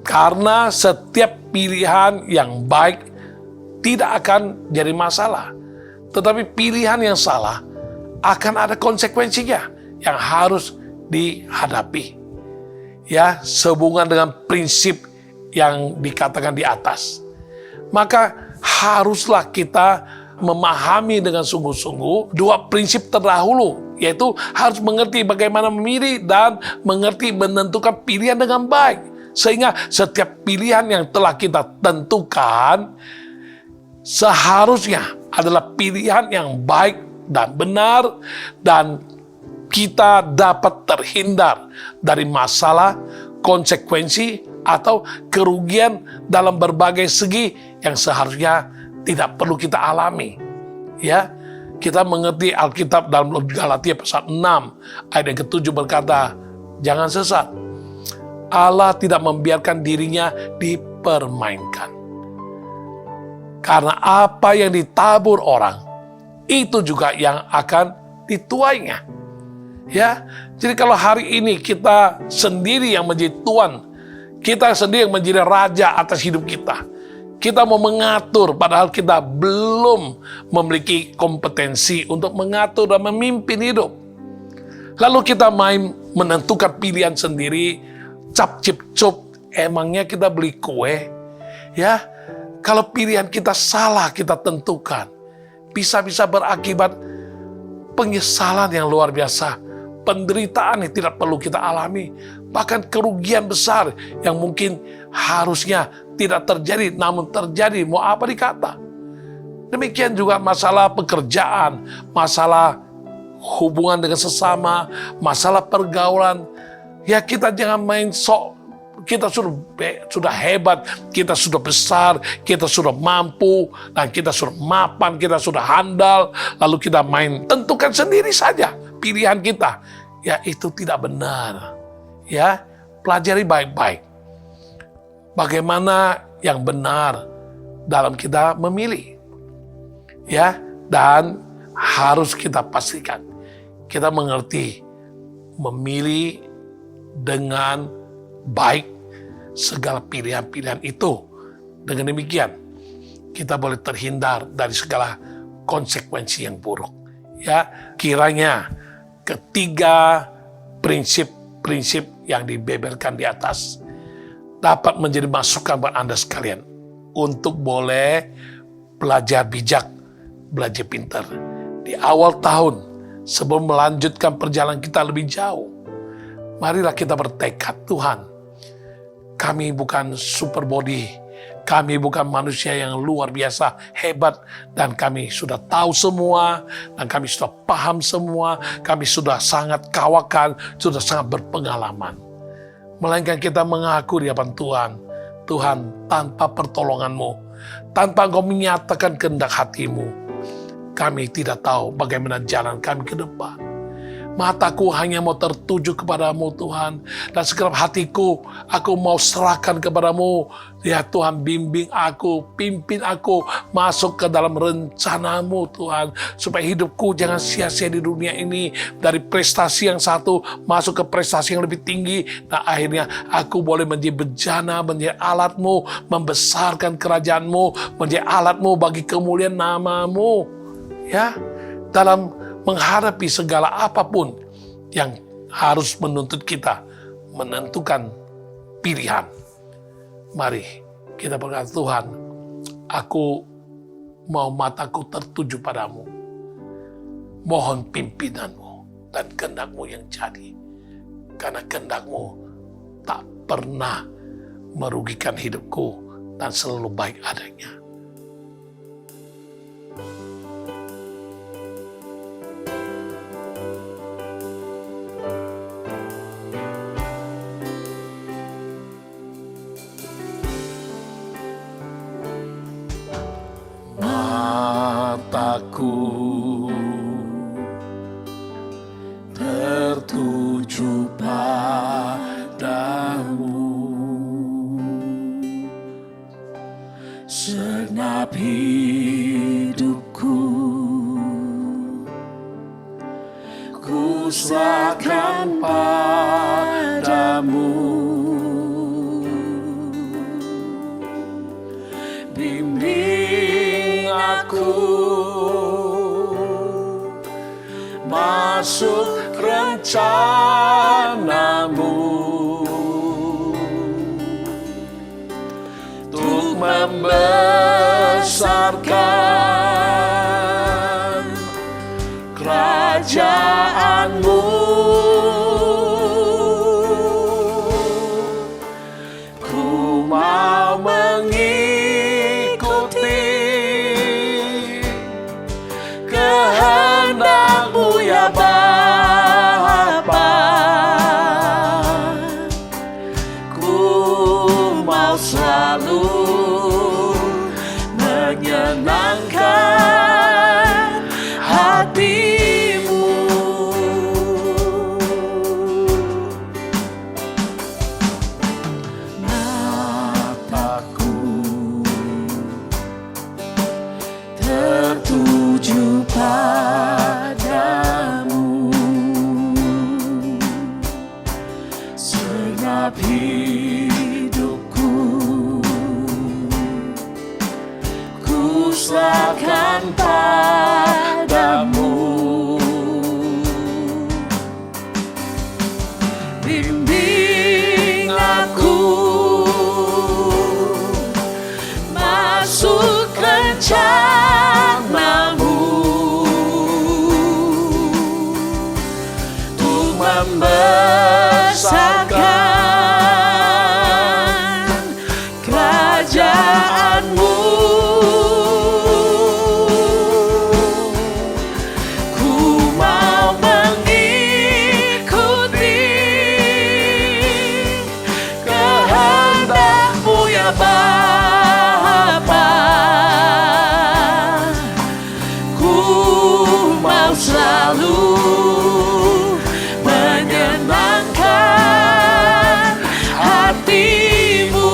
karena setiap pilihan yang baik tidak akan jadi masalah. Tetapi pilihan yang salah akan ada konsekuensinya yang harus dihadapi. Ya, sehubungan dengan prinsip yang dikatakan di atas. Maka haruslah kita memahami dengan sungguh-sungguh dua prinsip terdahulu, yaitu harus mengerti bagaimana memilih dan mengerti menentukan pilihan dengan baik. Sehingga setiap pilihan yang telah kita tentukan seharusnya adalah pilihan yang baik dan benar, dan kita dapat terhindar dari masalah, konsekuensi, atau kerugian dalam berbagai segi yang seharusnya tidak perlu kita alami. Ya, kita mengerti Alkitab dalam Galatia pasal 6 ayat yang ke-7 berkata, jangan sesat. Allah tidak membiarkan dirinya dipermainkan. Karena apa yang ditabur orang, itu juga yang akan dituainya. Ya, jadi kalau hari ini kita sendiri yang menjadi tuan, kita sendiri yang menjadi raja atas hidup kita, kita mau mengatur padahal kita belum memiliki kompetensi untuk mengatur dan memimpin hidup. Lalu kita main menentukan pilihan sendiri, cap cip cup, emangnya kita beli kue? Ya, kalau pilihan kita salah kita tentukan, bisa-bisa berakibat penyesalan yang luar biasa, penderitaan yang tidak perlu kita alami, bahkan kerugian besar yang mungkin harusnya tidak terjadi, namun terjadi, mau apa dikata. Demikian juga masalah pekerjaan, masalah hubungan dengan sesama, masalah pergaulan. Ya, kita jangan main sok, kita sudah hebat, kita sudah besar, kita sudah mampu, dan kita sudah mapan, kita sudah handal, lalu kita main tentukan sendiri saja pilihan kita. Ya, itu tidak benar. Ya, pelajari baik-baik bagaimana yang benar dalam kita memilih. Ya, dan harus kita pastikan kita mengerti memilih dengan baik segala pilihan-pilihan itu. Dengan demikian, kita boleh terhindar dari segala konsekuensi yang buruk. Ya, kiranya ketiga prinsip-prinsip yang dibeberkan di atas dapat menjadi masukan buat Anda sekalian untuk boleh belajar bijak, belajar pintar di awal tahun sebelum melanjutkan perjalanan kita lebih jauh. Marilah kita bertekad, Tuhan, kami bukan super body, kami bukan manusia yang luar biasa hebat, dan kami sudah tahu semua, dan kami sudah paham semua, kami sudah sangat kawakan, sudah sangat berpengalaman. Melainkan kita mengaku di hadapan Tuhan, Tuhan, tanpa pertolongan-Mu, tanpa Engkau menyatakan kehendak hati-Mu, kami tidak tahu bagaimana jalan kami ke depan. Mataku hanya mau tertuju kepadamu, Tuhan. Dan segenap hatiku, aku mau serahkan kepadamu. Ya Tuhan, bimbing aku, pimpin aku masuk ke dalam rencanamu, Tuhan. Supaya hidupku jangan sia-sia di dunia ini. Dari prestasi yang satu, masuk ke prestasi yang lebih tinggi. Dan akhirnya aku boleh menjadi bejana, menjadi alatmu, membesarkan kerajaanmu, menjadi alatmu bagi kemuliaan namamu. ya, dalam menghadapi segala apapun yang harus menuntut kita menentukan pilihan. Mari kita berkata, Tuhan, aku mau mataku tertuju padamu. Mohon pimpinanmu dan kehendak-Mu yang jadi. Karena kehendak-Mu tak pernah merugikan hidupku dan selalu baik adanya. Mataku tertuju padamu, segenap hidupku ku serahkan padamu. Bimbing aku masuk rencana-Mu untuk membesarkan kerajaan-Mu. Ku mau mengikuti kehendak-Mu ya Bapa. Ku mau selalu menyenangkan hati-Mu. Mataku tertuju padamu, segenap hidupku ku serahkan padamu. Bimbing aku masuk rencana-Mu untuk membesarkan kerajaan-Mu. Ku mau mengikuti kehendak-Mu ya Bapa. Ku mau selalu menyenangkan hati-Mu.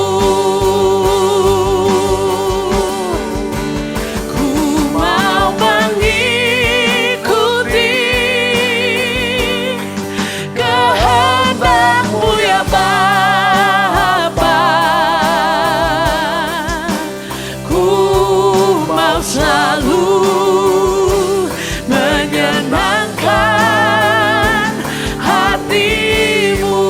Ku mau mengikuti kehendak-Mu ya Bapa. Ku mau selalu menyenangkan hati-Mu.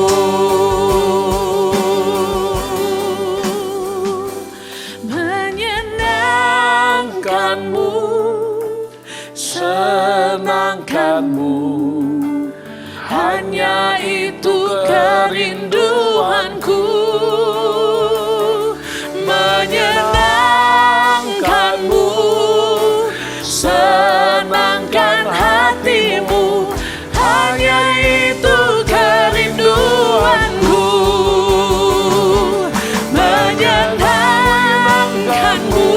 Menyenangkan-Mu, senangkan-Mu, hanya itu kerinduanku. Menyenangkan-Mu, senangkan hati-Mu, hanya itu kerinduanku. Menyenangkan-Mu,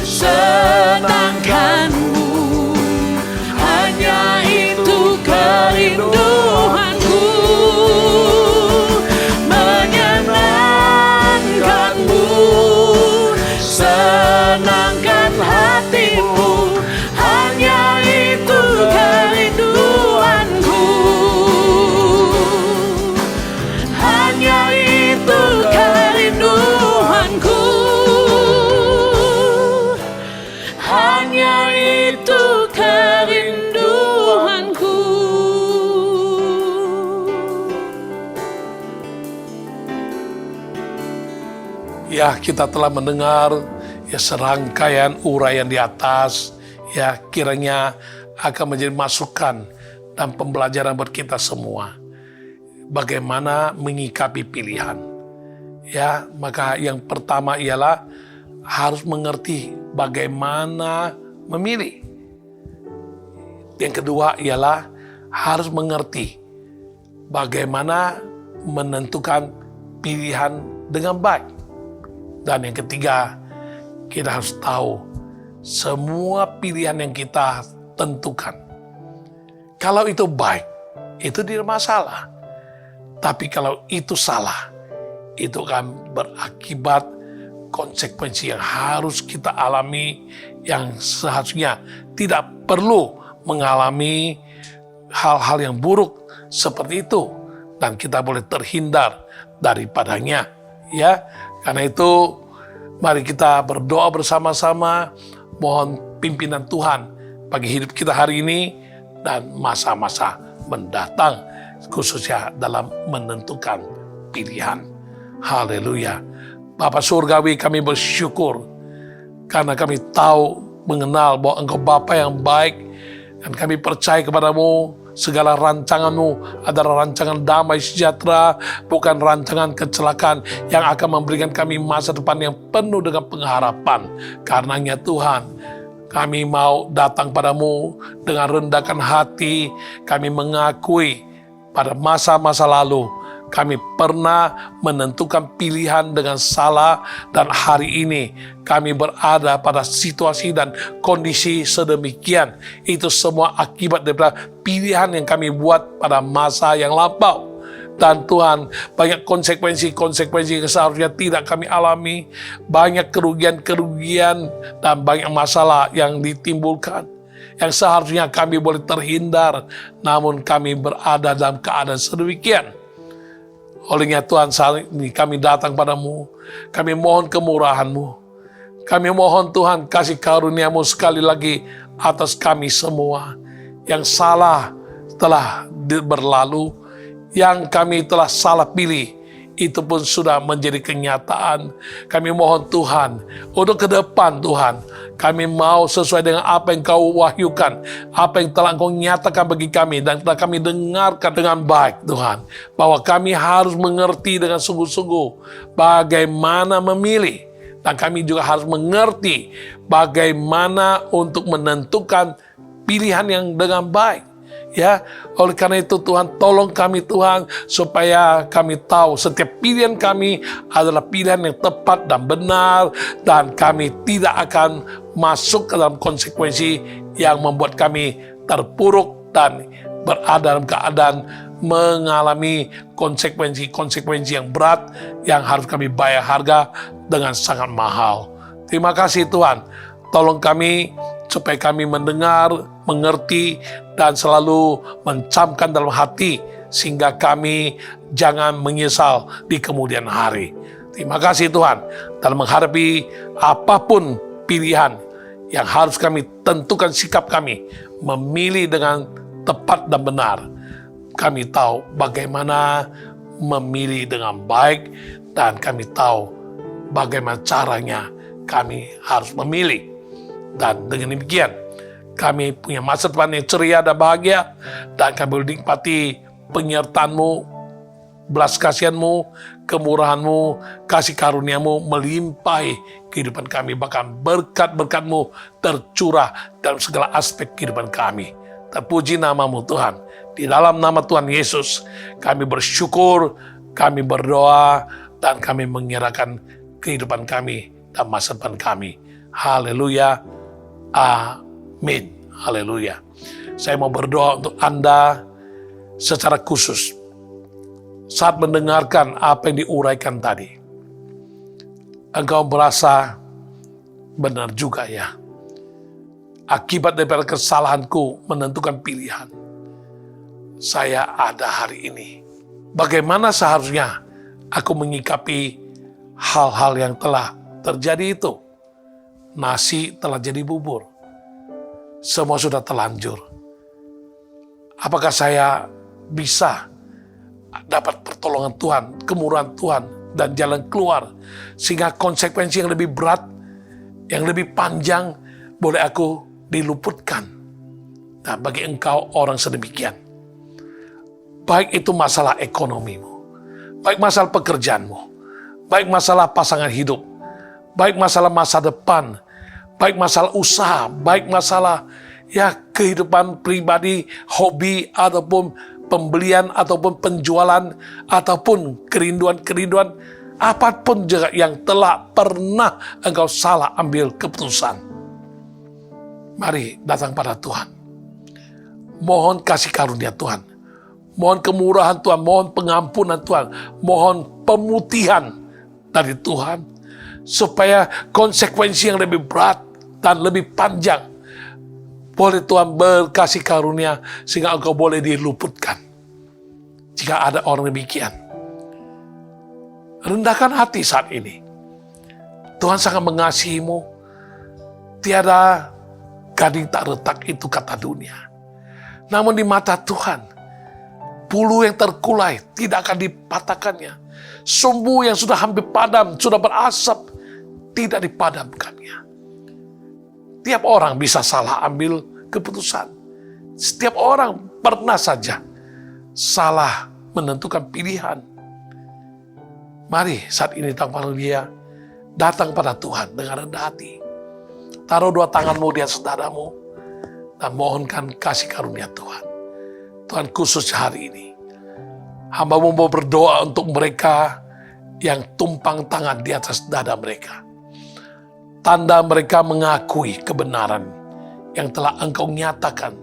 senangkan-Mu, hanya itu kerinduanku. Menyenangkan-Mu, senangkan hati-Mu, hanya itu kerinduanku. Hanya itu kerinduanku. Hanya itu Ya, kita telah mendengar ya serangkaian uraian di atas, ya kiranya akan menjadi masukan dan pembelajaran buat kita semua. Bagaimana menyikapi pilihan. Ya, maka yang pertama ialah harus mengerti bagaimana memilih. Yang kedua ialah harus mengerti bagaimana menentukan pilihan dengan baik. Dan yang ketiga, kita harus tahu semua pilihan yang kita tentukan. Kalau itu baik, itu tidak masalah. Tapi kalau itu salah, itu akan berakibat konsekuensi yang harus kita alami, yang seharusnya tidak perlu mengalami hal-hal yang buruk seperti itu. Dan kita boleh terhindar daripadanya. Ya, karena itu mari kita berdoa bersama-sama, mohon pimpinan Tuhan bagi hidup kita hari ini dan masa-masa mendatang, khususnya dalam menentukan pilihan. Haleluya. Bapa Surgawi, kami bersyukur karena kami tahu mengenal bahwa Engkau Bapa yang baik, dan kami percaya kepadamu. Segala rancanganmu adalah rancangan damai sejahtera, bukan rancangan kecelakaan yang akan memberikan kami masa depan yang penuh dengan pengharapan. Karenanya Tuhan, kami mau datang padamu dengan rendahkan hati. Kami mengakui pada masa-masa lalu kami pernah menentukan pilihan dengan salah, dan hari ini kami berada pada situasi dan kondisi sedemikian. Itu semua akibat daripada pilihan yang kami buat pada masa yang lampau. Dan Tuhan, banyak konsekuensi yang seharusnya tidak kami alami, banyak kerugian-kerugian dan banyak masalah yang ditimbulkan yang seharusnya kami boleh terhindar, namun kami berada dalam keadaan sedemikian. Olehnya Tuhan, saat ini kami datang padamu, kami mohon kemurahan-Mu. Kami mohon Tuhan, kasih karunia-Mu sekali lagi atas kami semua. Yang salah telah berlalu, yang kami telah salah pilih, itu pun sudah menjadi kenyataan. Kami mohon Tuhan, untuk ke depan Tuhan, kami mau sesuai dengan apa yang Kau wahyukan, apa yang telah Engkau nyatakan bagi kami, dan telah kami dengarkan dengan baik Tuhan, bahwa kami harus mengerti dengan sungguh-sungguh bagaimana memilih, dan kami juga harus mengerti bagaimana untuk menentukan pilihan yang dengan baik. Ya, oleh karena itu Tuhan, tolong kami Tuhan, supaya kami tahu setiap pilihan kami adalah pilihan yang tepat dan benar, dan kami tidak akan masuk ke dalam konsekuensi yang membuat kami terpuruk dan berada dalam keadaan mengalami konsekuensi yang berat yang harus kami bayar harga dengan sangat mahal. Terima kasih Tuhan, tolong kami supaya kami mendengar, mengerti, dan selalu mencamkan dalam hati, sehingga kami jangan menyesal di kemudian hari. Terima kasih Tuhan, dalam menghadapi apapun pilihan yang harus kami tentukan sikap kami, memilih dengan tepat dan benar. Kami tahu bagaimana memilih dengan baik, dan kami tahu bagaimana caranya kami harus memilih. Dan dengan demikian, kami punya masa depan yang ceria dan bahagia, dan kami menikmati penyertaan-Mu, belas kasihan-Mu, kemurahan-Mu, kasih karunia-Mu melimpahi kehidupan kami, bahkan berkat-berkat-Mu tercurah dalam segala aspek kehidupan kami. Terpuji nama-Mu Tuhan. Di dalam nama Tuhan Yesus, kami bersyukur, kami berdoa, dan kami menyerahkan kehidupan kami dan masa depan kami. Haleluya. Amin. Haleluya. Saya mau berdoa untuk Anda secara khusus saat mendengarkan apa yang diuraikan tadi. Engkau merasa benar juga ya. Akibat daripada kesalahanku menentukan pilihan, saya ada hari ini. Bagaimana seharusnya aku menyikapi hal-hal yang telah terjadi itu? Nasi telah jadi bubur. Semua sudah terlanjur. Apakah saya bisa dapat pertolongan Tuhan, kemurahan Tuhan dan jalan keluar. Sehingga konsekuensi yang lebih berat, yang lebih panjang, boleh aku diluputkan. Nah, bagi engkau orang sedemikian, baik itu masalah ekonomimu, baik masalah pekerjaanmu, baik masalah pasangan hidup, baik masalah masa depan, baik masalah usaha, baik masalah kehidupan pribadi, hobi, ataupun pembelian, ataupun penjualan, ataupun kerinduan-kerinduan, apapun juga yang telah pernah engkau salah ambil keputusan. Mari datang pada Tuhan. Mohon kasih karunia Tuhan. Mohon kemurahan Tuhan, mohon pengampunan Tuhan, mohon pemutihan dari Tuhan, supaya konsekuensi yang lebih berat dan lebih panjang boleh Tuhan berkasih karunia, sehingga engkau boleh diluputkan. Jika ada orang demikian, rendahkan hati saat ini. Tuhan sangat mengasihimu. Tiada gading tak retak, itu kata dunia. Namun di mata Tuhan, bulu yang terkulai tidak akan dipatahkannya. Sumbu yang sudah hampir padam, sudah berasap, tidak dipadamkannya. Setiap orang bisa salah ambil keputusan. Setiap orang pernah saja salah menentukan pilihan. Mari saat ini datang pada Tuhan dengan rendah hati. Taruh dua tanganmu di atas dadamu dan mohonkan kasih karunia Tuhan. Tuhan, khusus hari ini, hamba-Mu mau berdoa untuk mereka yang tumpang tangan di atas dada mereka. Tanda mereka mengakui kebenaran yang telah Engkau nyatakan,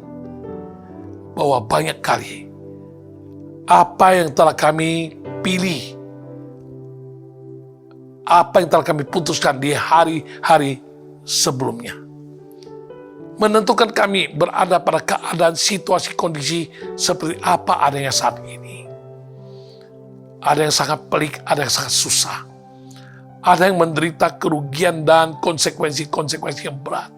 bahwa banyak kali apa yang telah kami pilih, apa yang telah kami putuskan di hari-hari sebelumnya, menentukan kami berada pada keadaan situasi kondisi seperti apa adanya saat ini. Ada yang sangat pelik, ada yang sangat susah. Ada yang menderita kerugian dan konsekuensi-konsekuensi yang berat.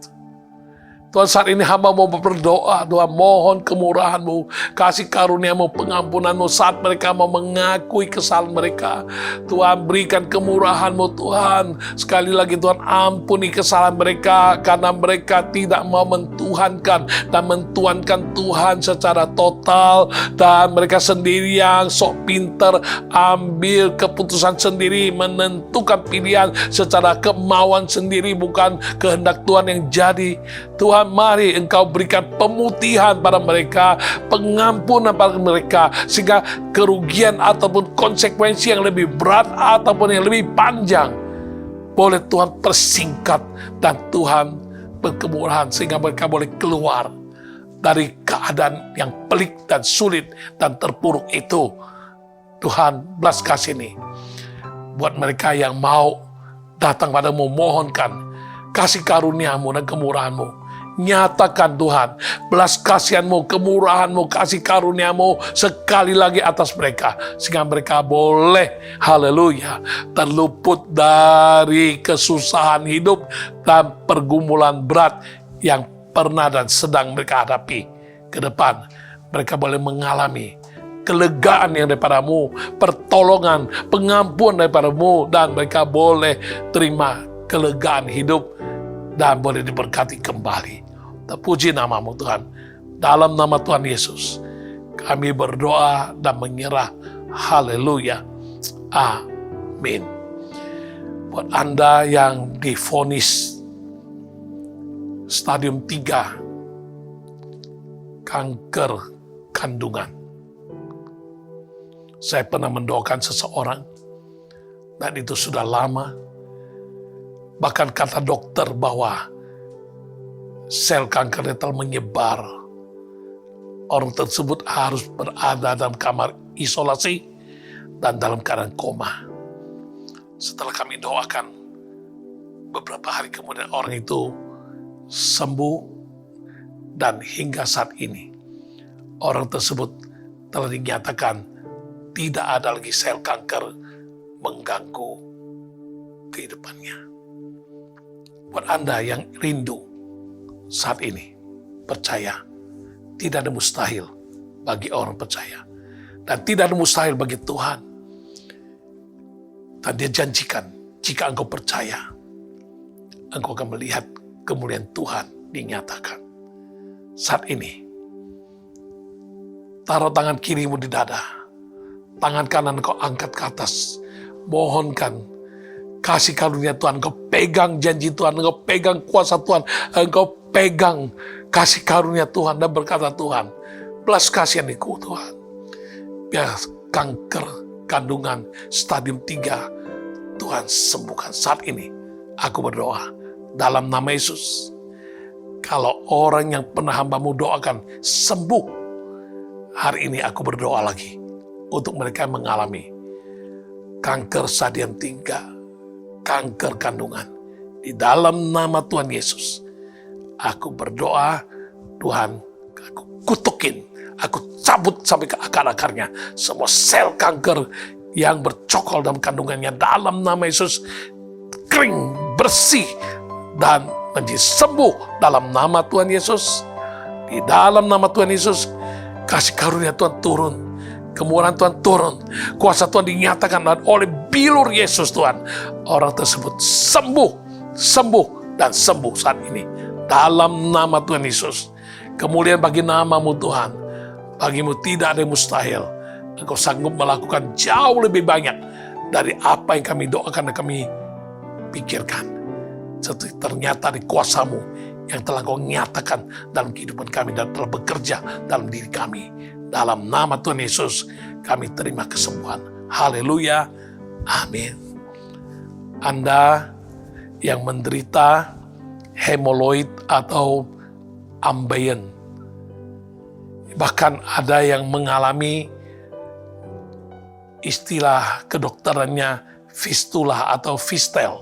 Tuhan, saat ini hamba mau berdoa, Tuhan, mohon kemurahan-Mu, kasih karunia-Mu, pengampunan-Mu saat mereka mau mengakui kesalahan mereka. Tuhan, berikan kemurahan-Mu, Tuhan. Sekali lagi, Tuhan, ampuni kesalahan mereka karena mereka tidak mau mentuhankan dan mentuhankan Tuhan secara total, dan mereka sendiri yang sok pinter ambil keputusan sendiri, menentukan pilihan secara kemauan sendiri, bukan kehendak Tuhan yang jadi. Tuhan, mari Engkau berikan pemutihan pada mereka, pengampunan pada mereka, sehingga kerugian ataupun konsekuensi yang lebih berat ataupun yang lebih panjang boleh Tuhan persingkat, dan Tuhan berkemurahan sehingga mereka boleh keluar dari keadaan yang pelik dan sulit dan terpuruk itu. Tuhan, belas kasih ini buat mereka yang mau datang padamu, mohonkan kasih karunia-Mu dan kemurahan-Mu. Nyatakan Tuhan, belas kasihan-Mu, kemurahan-Mu, kasih karunia-Mu sekali lagi atas mereka, sehingga mereka boleh, haleluya, terluput dari kesusahan hidup dan pergumulan berat yang pernah dan sedang mereka hadapi ke depan. Mereka boleh mengalami kelegaan yang daripada-Mu, pertolongan, pengampuan daripada-Mu, dan mereka boleh terima kelegaan hidup dan boleh diberkati kembali. Terpuji nama-Mu Tuhan. Dalam nama Tuhan Yesus kami berdoa dan menyerah. Haleluya. Amin. Buat Anda yang divonis stadium 3 kanker kandungan, saya pernah mendoakan seseorang, dan itu sudah lama. Bahkan kata dokter bahwa sel kankernya telah menyebar. Orang tersebut harus berada dalam kamar isolasi dan dalam keadaan koma. Setelah kami doakan, beberapa hari kemudian orang itu sembuh, dan hingga saat ini orang tersebut telah dinyatakan tidak ada lagi sel kanker mengganggu kehidupannya. Buat Anda yang rindu saat ini, percaya, tidak ada mustahil bagi orang percaya. Dan tidak ada mustahil bagi Tuhan. Dan dia janjikan, jika engkau percaya, engkau akan melihat kemuliaan Tuhan dinyatakan. Saat ini, taruh tangan kirimu di dada, tangan kanan kau angkat ke atas, mohonkan kasih karunia Tuhan, engkau pegang janji Tuhan, engkau pegang kuasa Tuhan, engkau pegang kasih karunia Tuhan, dan berkata, Tuhan, belas kasihaniku Tuhan. Biar kanker kandungan stadium 3 Tuhan sembuhkan saat ini. Aku berdoa dalam nama Yesus. Kalau orang yang pernah hamba-Mu doakan sembuh, hari ini aku berdoa lagi untuk mereka yang mengalami kanker stadium 3, kanker kandungan. Di dalam nama Tuhan Yesus, aku berdoa, Tuhan, aku kutukin, aku cabut sampai ke akar-akarnya semua sel kanker yang bercokol dalam kandungannya. Dalam nama Yesus, kering, bersih, dan menjadi sembuh dalam nama Tuhan Yesus. Di dalam nama Tuhan Yesus, kasih karunia Tuhan turun, kemurahan Tuhan turun, kuasa Tuhan dinyatakan oleh bilur Yesus Tuhan. Orang tersebut sembuh, dan sembuh saat ini. Dalam nama Tuhan Yesus, kemuliaan bagi nama-Mu Tuhan. Bagimu tidak ada yang mustahil. Engkau sanggup melakukan jauh lebih banyak dari apa yang kami doakan dan kami pikirkan. Ternyata di kuasa-Mu yang telah Kau nyatakan dalam kehidupan kami dan telah bekerja dalam diri kami. Dalam nama Tuhan Yesus, kami terima kesembuhan. Haleluya. Amin. Anda yang menderita hemoroid atau ambeien, bahkan ada yang mengalami istilah kedokterannya fistula atau fistel.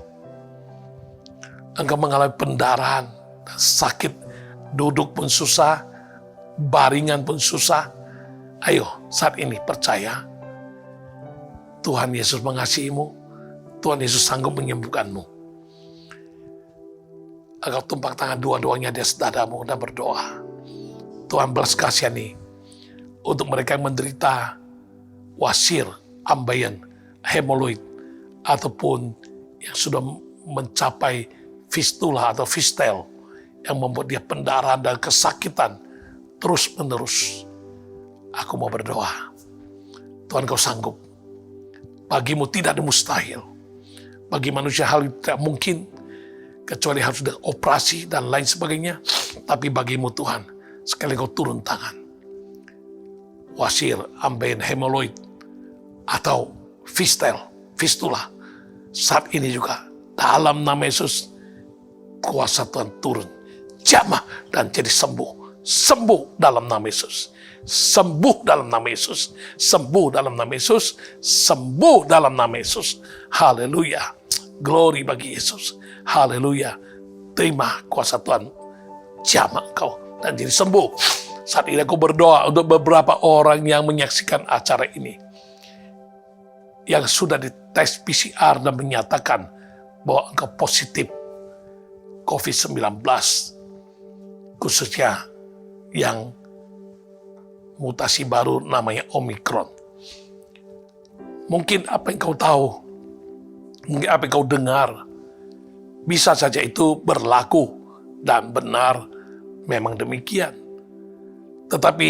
Engkau mengalami pendarahan, sakit, duduk pun susah, baringan pun susah. Ayo, saat ini percaya, Tuhan Yesus mengasihimu, Tuhan Yesus sanggup menyembuhkanmu. Engkau tumpang tangan dua-duanya di atas dadamu dan berdoa. Tuhan belas kasihani untuk mereka yang menderita wasir, ambeien, hemoroid, ataupun yang sudah mencapai fistula atau fistel, yang membuat dia pendarahan dan kesakitan terus-menerus. Aku mau berdoa. Tuhan, Kau sanggup. Bagimu tidak ada mustahil. Bagi manusia hal itu tidak mungkin, kecuali harus ada operasi dan lain sebagainya. Tapi bagimu Tuhan, sekali Kau turun tangan, wasir, ambeien, hemoroid, atau fistula, saat ini juga dalam nama Yesus, kuasa Tuhan turun, jamah dan jadi sembuh dalam nama Yesus, sembuh dalam nama Yesus, sembuh dalam nama Yesus, sembuh dalam nama Yesus. Haleluya, glory bagi Yesus. Haleluya, terima kuasa Tuhan, jamah kau dan jadi sembuh. Saat ini aku berdoa untuk beberapa orang yang menyaksikan acara ini, yang sudah dites PCR dan menyatakan bahwa engkau positif COVID-19, khususnya yang mutasi baru namanya Omikron. Mungkin apa yang kau tahu, mungkin apa yang kau dengar, bisa saja itu berlaku dan benar, memang demikian. Tetapi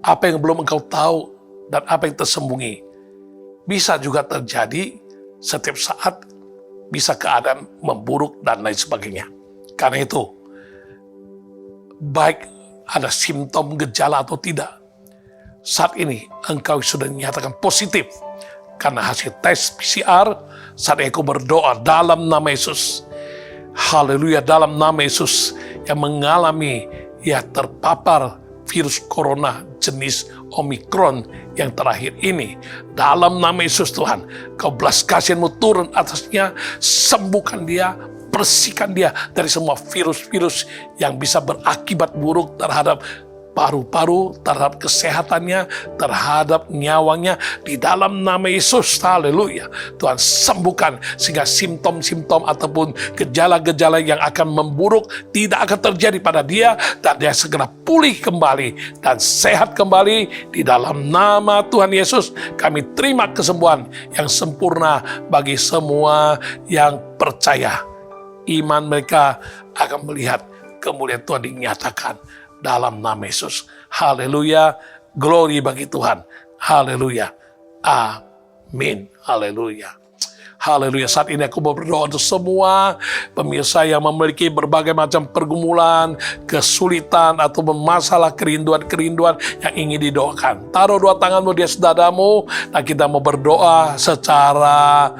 apa yang belum engkau tahu dan apa yang tersembunyi bisa juga terjadi setiap saat, bisa keadaan memburuk dan lain sebagainya. Karena itu, baik ada simptom gejala atau tidak, saat ini engkau sudah dinyatakan positif karena hasil tes PCR. Saat ini aku berdoa dalam nama Yesus. Haleluya, dalam nama Yesus yang mengalami terpapar virus corona jenis Omikron yang terakhir ini. Dalam nama Yesus Tuhan, Kau belas kasihan-Mu turun atasnya, sembuhkan dia, bersihkan dia dari semua virus-virus yang bisa berakibat buruk terhadap paru-paru, terhadap kesehatannya, terhadap nyawanya, di dalam nama Yesus. Haleluya. Tuhan sembuhkan sehingga simptom-simptom ataupun gejala-gejala yang akan memburuk tidak akan terjadi pada dia, dan dia segera pulih kembali dan sehat kembali. Di dalam nama Tuhan Yesus, kami terima kesembuhan yang sempurna bagi semua yang percaya. Iman mereka akan melihat kemuliaan Tuhan dinyatakan dalam nama Yesus. Haleluya. Glory bagi Tuhan. Haleluya. Amin. Haleluya. Haleluya. Saat ini aku mau berdoa untuk semua pemirsa yang memiliki berbagai macam pergumulan, kesulitan, atau masalah kerinduan-kerinduan yang ingin didoakan. Taruh dua tanganmu di atas dadamu, dan kita mau berdoa secara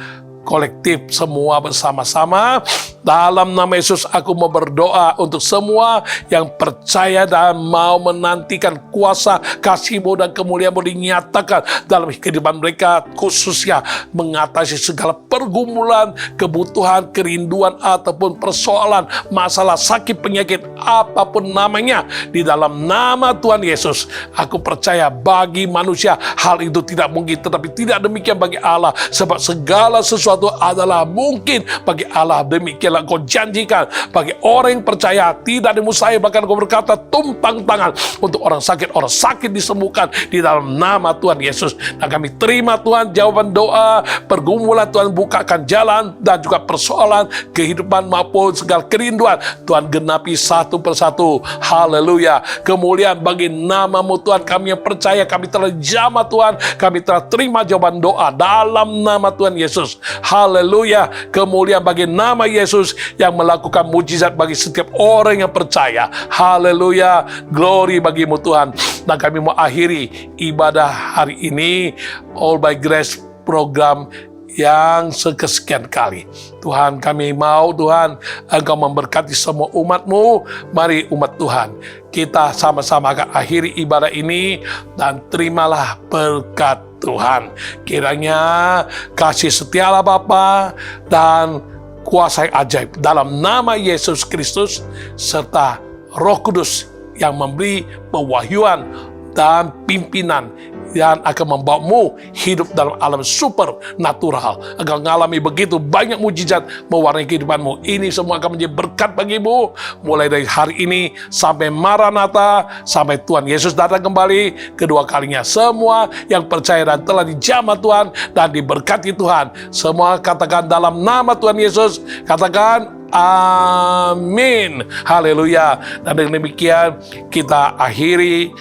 kolektif semua bersama-sama. Dalam nama Yesus aku mau berdoa untuk semua yang percaya dan mau menantikan kuasa kasih-Mu dan kemuliaan-Mu dinyatakan dalam kehidupan mereka, khususnya mengatasi segala pergumulan, kebutuhan, kerinduan, ataupun persoalan, masalah, sakit, penyakit, apapun namanya. Di dalam nama Tuhan Yesus, aku percaya bagi manusia hal itu tidak mungkin, tetapi tidak demikian bagi Allah, sebab segala sesuatu adalah mungkin bagi Allah. Demikianlah Kau janjikan bagi orang yang percaya tidak dimustahil, bahkan Kau berkata tumpang tangan untuk orang sakit disembuhkan di dalam nama Tuhan Yesus. Dan kami terima Tuhan jawaban doa, pergumulan Tuhan bukakan jalan, dan juga persoalan kehidupan maupun segala kerinduan Tuhan genapi satu persatu. Haleluya. Kemuliaan bagi nama-Mu Tuhan. Kami yang percaya, kami telah jamah Tuhan, kami telah terima jawaban doa dalam nama Tuhan Yesus. Haleluya. Kemuliaan bagi nama Yesus yang melakukan mujizat bagi setiap orang yang percaya. Haleluya. Glory bagi-Mu Tuhan. Dan kami mau akhiri ibadah hari ini All by Grace program yang sekesekian kali. Tuhan, kami mau Tuhan Engkau memberkati semua umat-Mu. Mari umat Tuhan, kita sama-sama akan akhiri ibadah ini, dan terimalah berkat Tuhan. Kiranya kasih setia Allah Bapa dan kuasa yang ajaib dalam nama Yesus Kristus serta Roh Kudus yang memberi pewahyuan dan pimpinan yang akan membawamu hidup dalam alam supernatural. Engkau mengalami begitu banyak mujizat mewarnai kehidupanmu. Ini semua akan menjadi berkat bagimu mulai dari hari ini sampai Maranatha, sampai Tuhan Yesus datang kembali kedua kalinya. Semua yang percaya dan telah dijamah Tuhan dan diberkati Tuhan, semua katakan dalam nama Tuhan Yesus, katakan amin. Haleluya. Dan dengan demikian kita akhiri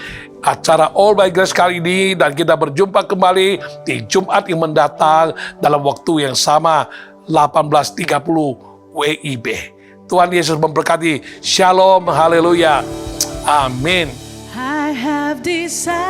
acara All by Grace kali ini, dan kita berjumpa kembali di Jumat yang mendatang dalam waktu yang sama 18.30 WIB. Tuhan Yesus memberkati. Shalom. Haleluya. Amin. I have decided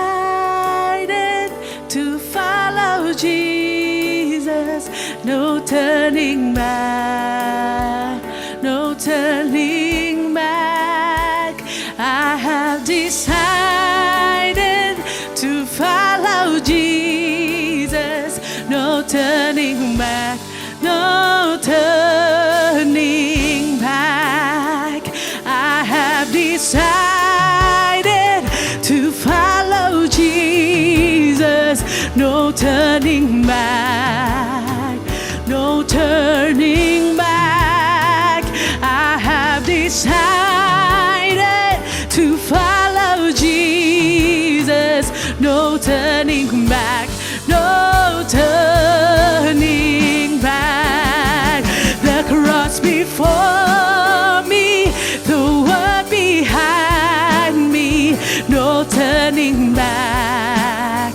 to follow Jesus. No turning back. No turning back. I have decided to follow Jesus. No turning back. No turning back. I have decided to follow Jesus. No turning back. No turning back. I have decided to follow Jesus. No turning back. No turning back. The cross before me, the word behind me. No turning back.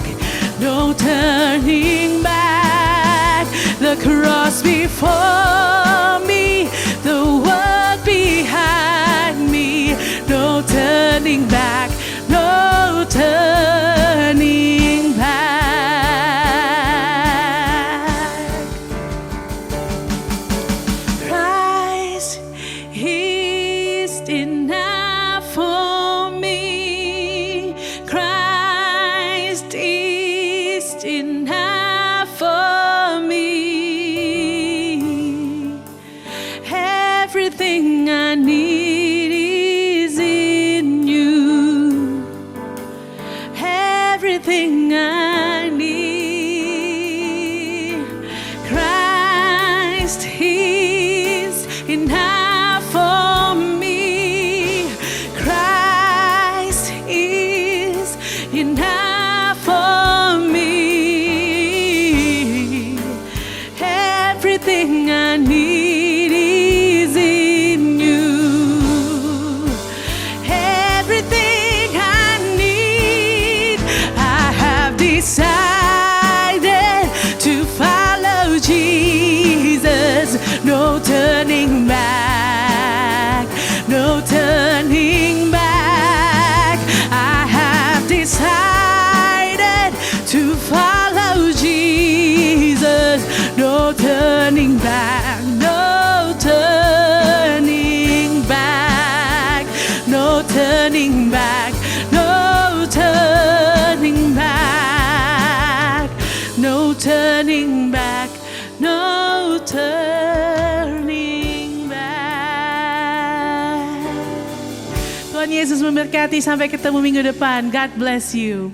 No turning back. The cross before me, the word behind me. No turning back. No turning back. turning back, no turning back, no turning back, no turning back. Tuhan Yesus memberkati, sampai ketemu minggu depan. God bless you.